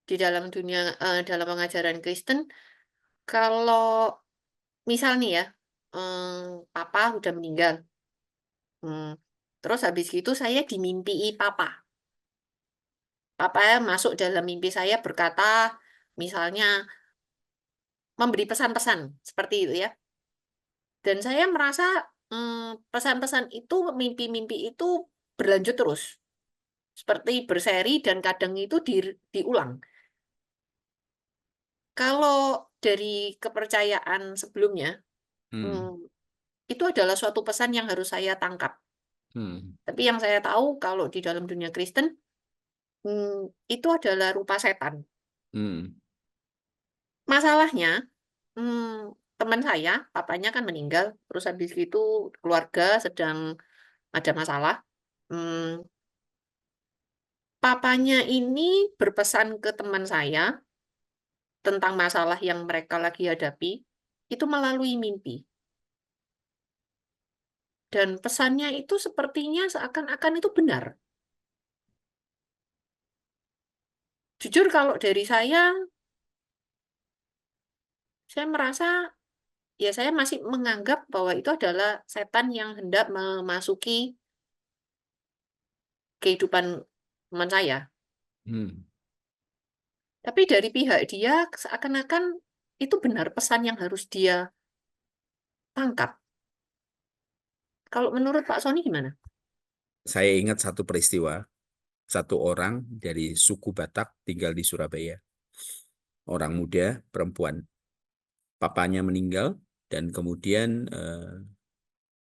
di dalam dunia dalam pengajaran Kristen, kalau misal nih ya, Papa udah meninggal, terus habis itu saya dimimpii Papa. Papa masuk dalam mimpi saya berkata, misalnya memberi pesan-pesan seperti itu ya. Dan saya merasa pesan-pesan itu, mimpi-mimpi itu berlanjut terus. Seperti berseri dan kadang itu diulang. Kalau dari kepercayaan sebelumnya, itu adalah suatu pesan yang harus saya tangkap. Tapi yang saya tahu kalau di dalam dunia Kristen, itu adalah rupa setan. Masalahnya, teman saya, papanya kan meninggal, terus habis itu keluarga sedang ada masalah. Papanya ini berpesan ke teman saya tentang masalah yang mereka lagi hadapi, itu melalui mimpi. Dan pesannya itu sepertinya seakan-akan itu benar. Jujur kalau dari saya merasa, ya saya masih menganggap bahwa itu adalah setan yang hendak memasuki kehidupan teman saya. Tapi dari pihak dia, seakan-akan itu benar pesan yang harus dia tangkap. Kalau menurut Pak Sony gimana? Saya ingat satu peristiwa, satu orang dari suku Batak tinggal di Surabaya. Orang muda, perempuan. Papanya meninggal, dan kemudian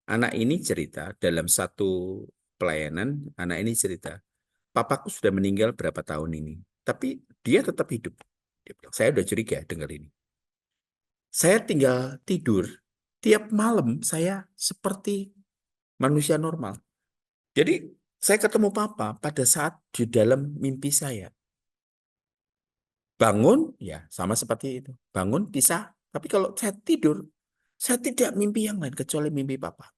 anak ini cerita, dalam satu pelayanan, anak ini cerita, papaku sudah meninggal berapa tahun ini, tapi dia tetap hidup. Dia bilang, saya udah curiga dengar ini. Saya tinggal tidur, tiap malam saya seperti manusia normal. Jadi saya ketemu papa pada saat di dalam mimpi saya. Bangun, ya sama seperti itu. Bangun bisa, tapi kalau saya tidur, saya tidak mimpi yang lain kecuali mimpi papa.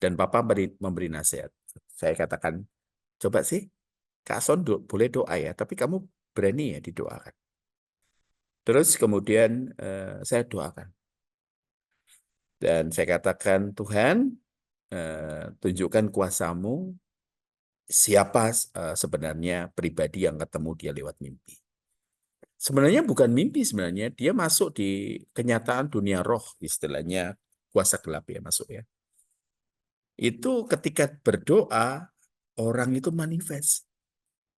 Dan papa memberi nasihat. Saya katakan, coba sih, Kak Son boleh doa ya, tapi kamu berani ya didoakan. Terus kemudian saya doakan. Dan saya katakan, Tuhan, tunjukkan kuasa-Mu, siapa sebenarnya pribadi yang ketemu dia lewat mimpi. Sebenarnya bukan mimpi, sebenarnya dia masuk di kenyataan dunia roh, istilahnya kuasa gelap ya masuk ya. Itu ketika berdoa, orang itu manifest.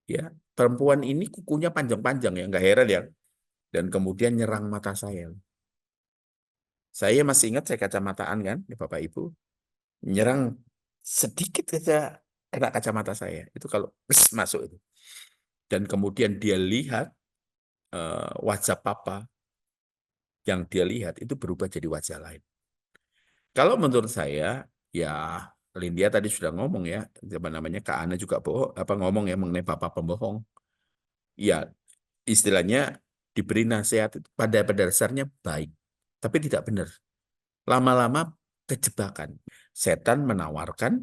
Ya, perempuan ini kukunya panjang-panjang ya, nggak heran ya. Dan kemudian nyerang mata saya. Saya masih ingat saya kacamataan kan, ya Bapak Ibu. Nyerang sedikit saja kena kacamata saya. Itu kalau masuk itu. Dan kemudian dia lihat wajah papa, yang dia lihat itu berubah jadi wajah lain. Kalau menurut saya, ya Lindia tadi sudah ngomong ya, apa namanya, Kak Ana juga ngomong ya mengenai bapak pembohong. Ya, istilahnya diberi nasihat itu pada dasarnya baik, tapi tidak benar. Lama-lama kejebakan. Setan menawarkan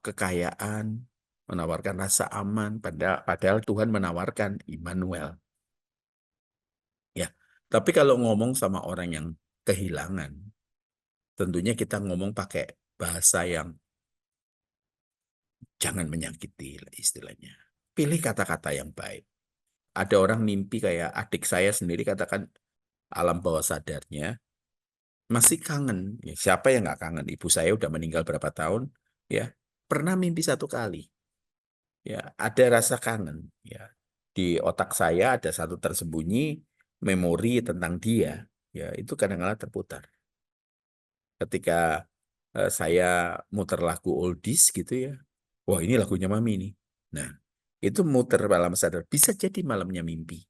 kekayaan, menawarkan rasa aman, padahal Tuhan menawarkan Immanuel. Ya, tapi kalau ngomong sama orang yang kehilangan, tentunya kita ngomong pakai bahasa yang jangan menyakiti istilahnya. Pilih kata-kata yang baik. Ada orang mimpi kayak adik saya sendiri, katakan alam bawah sadarnya masih kangen. Ya, siapa yang nggak kangen? Ibu saya udah meninggal berapa tahun, ya pernah mimpi satu kali. Ya, ada rasa kangen. Ya, di otak saya ada satu tersembunyi memori tentang dia. Ya, itu kadang-kadang terputar. Ketika saya muter lagu oldies gitu ya. Wah, ini lagunya Mami nih. Nah, itu muter malam sadar. Bisa jadi malamnya mimpi.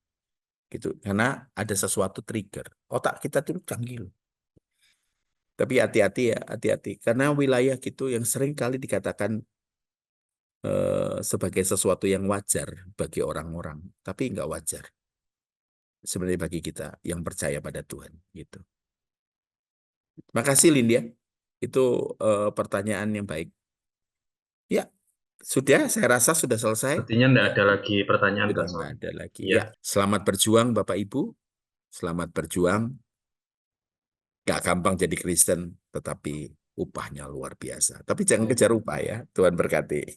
Gitu. Karena ada sesuatu trigger. Otak kita tuh canggih loh. Tapi hati-hati ya, hati-hati. Karena wilayah gitu yang sering kali dikatakan sebagai sesuatu yang wajar bagi orang-orang. Tapi nggak wajar. Sebenarnya bagi kita yang percaya pada Tuhan. Gitu. Makasih Lindia. Itu pertanyaan yang baik. Ya, sudah. Saya rasa sudah selesai. Sepertinya tidak Ya, ada lagi pertanyaan, sudah Kak nggak Son. ada lagi. Ya. Ya, selamat berjuang Bapak Ibu. Selamat berjuang. Gak gampang jadi Kristen, tetapi upahnya luar biasa. Tapi jangan kejar upah ya. Tuhan berkati.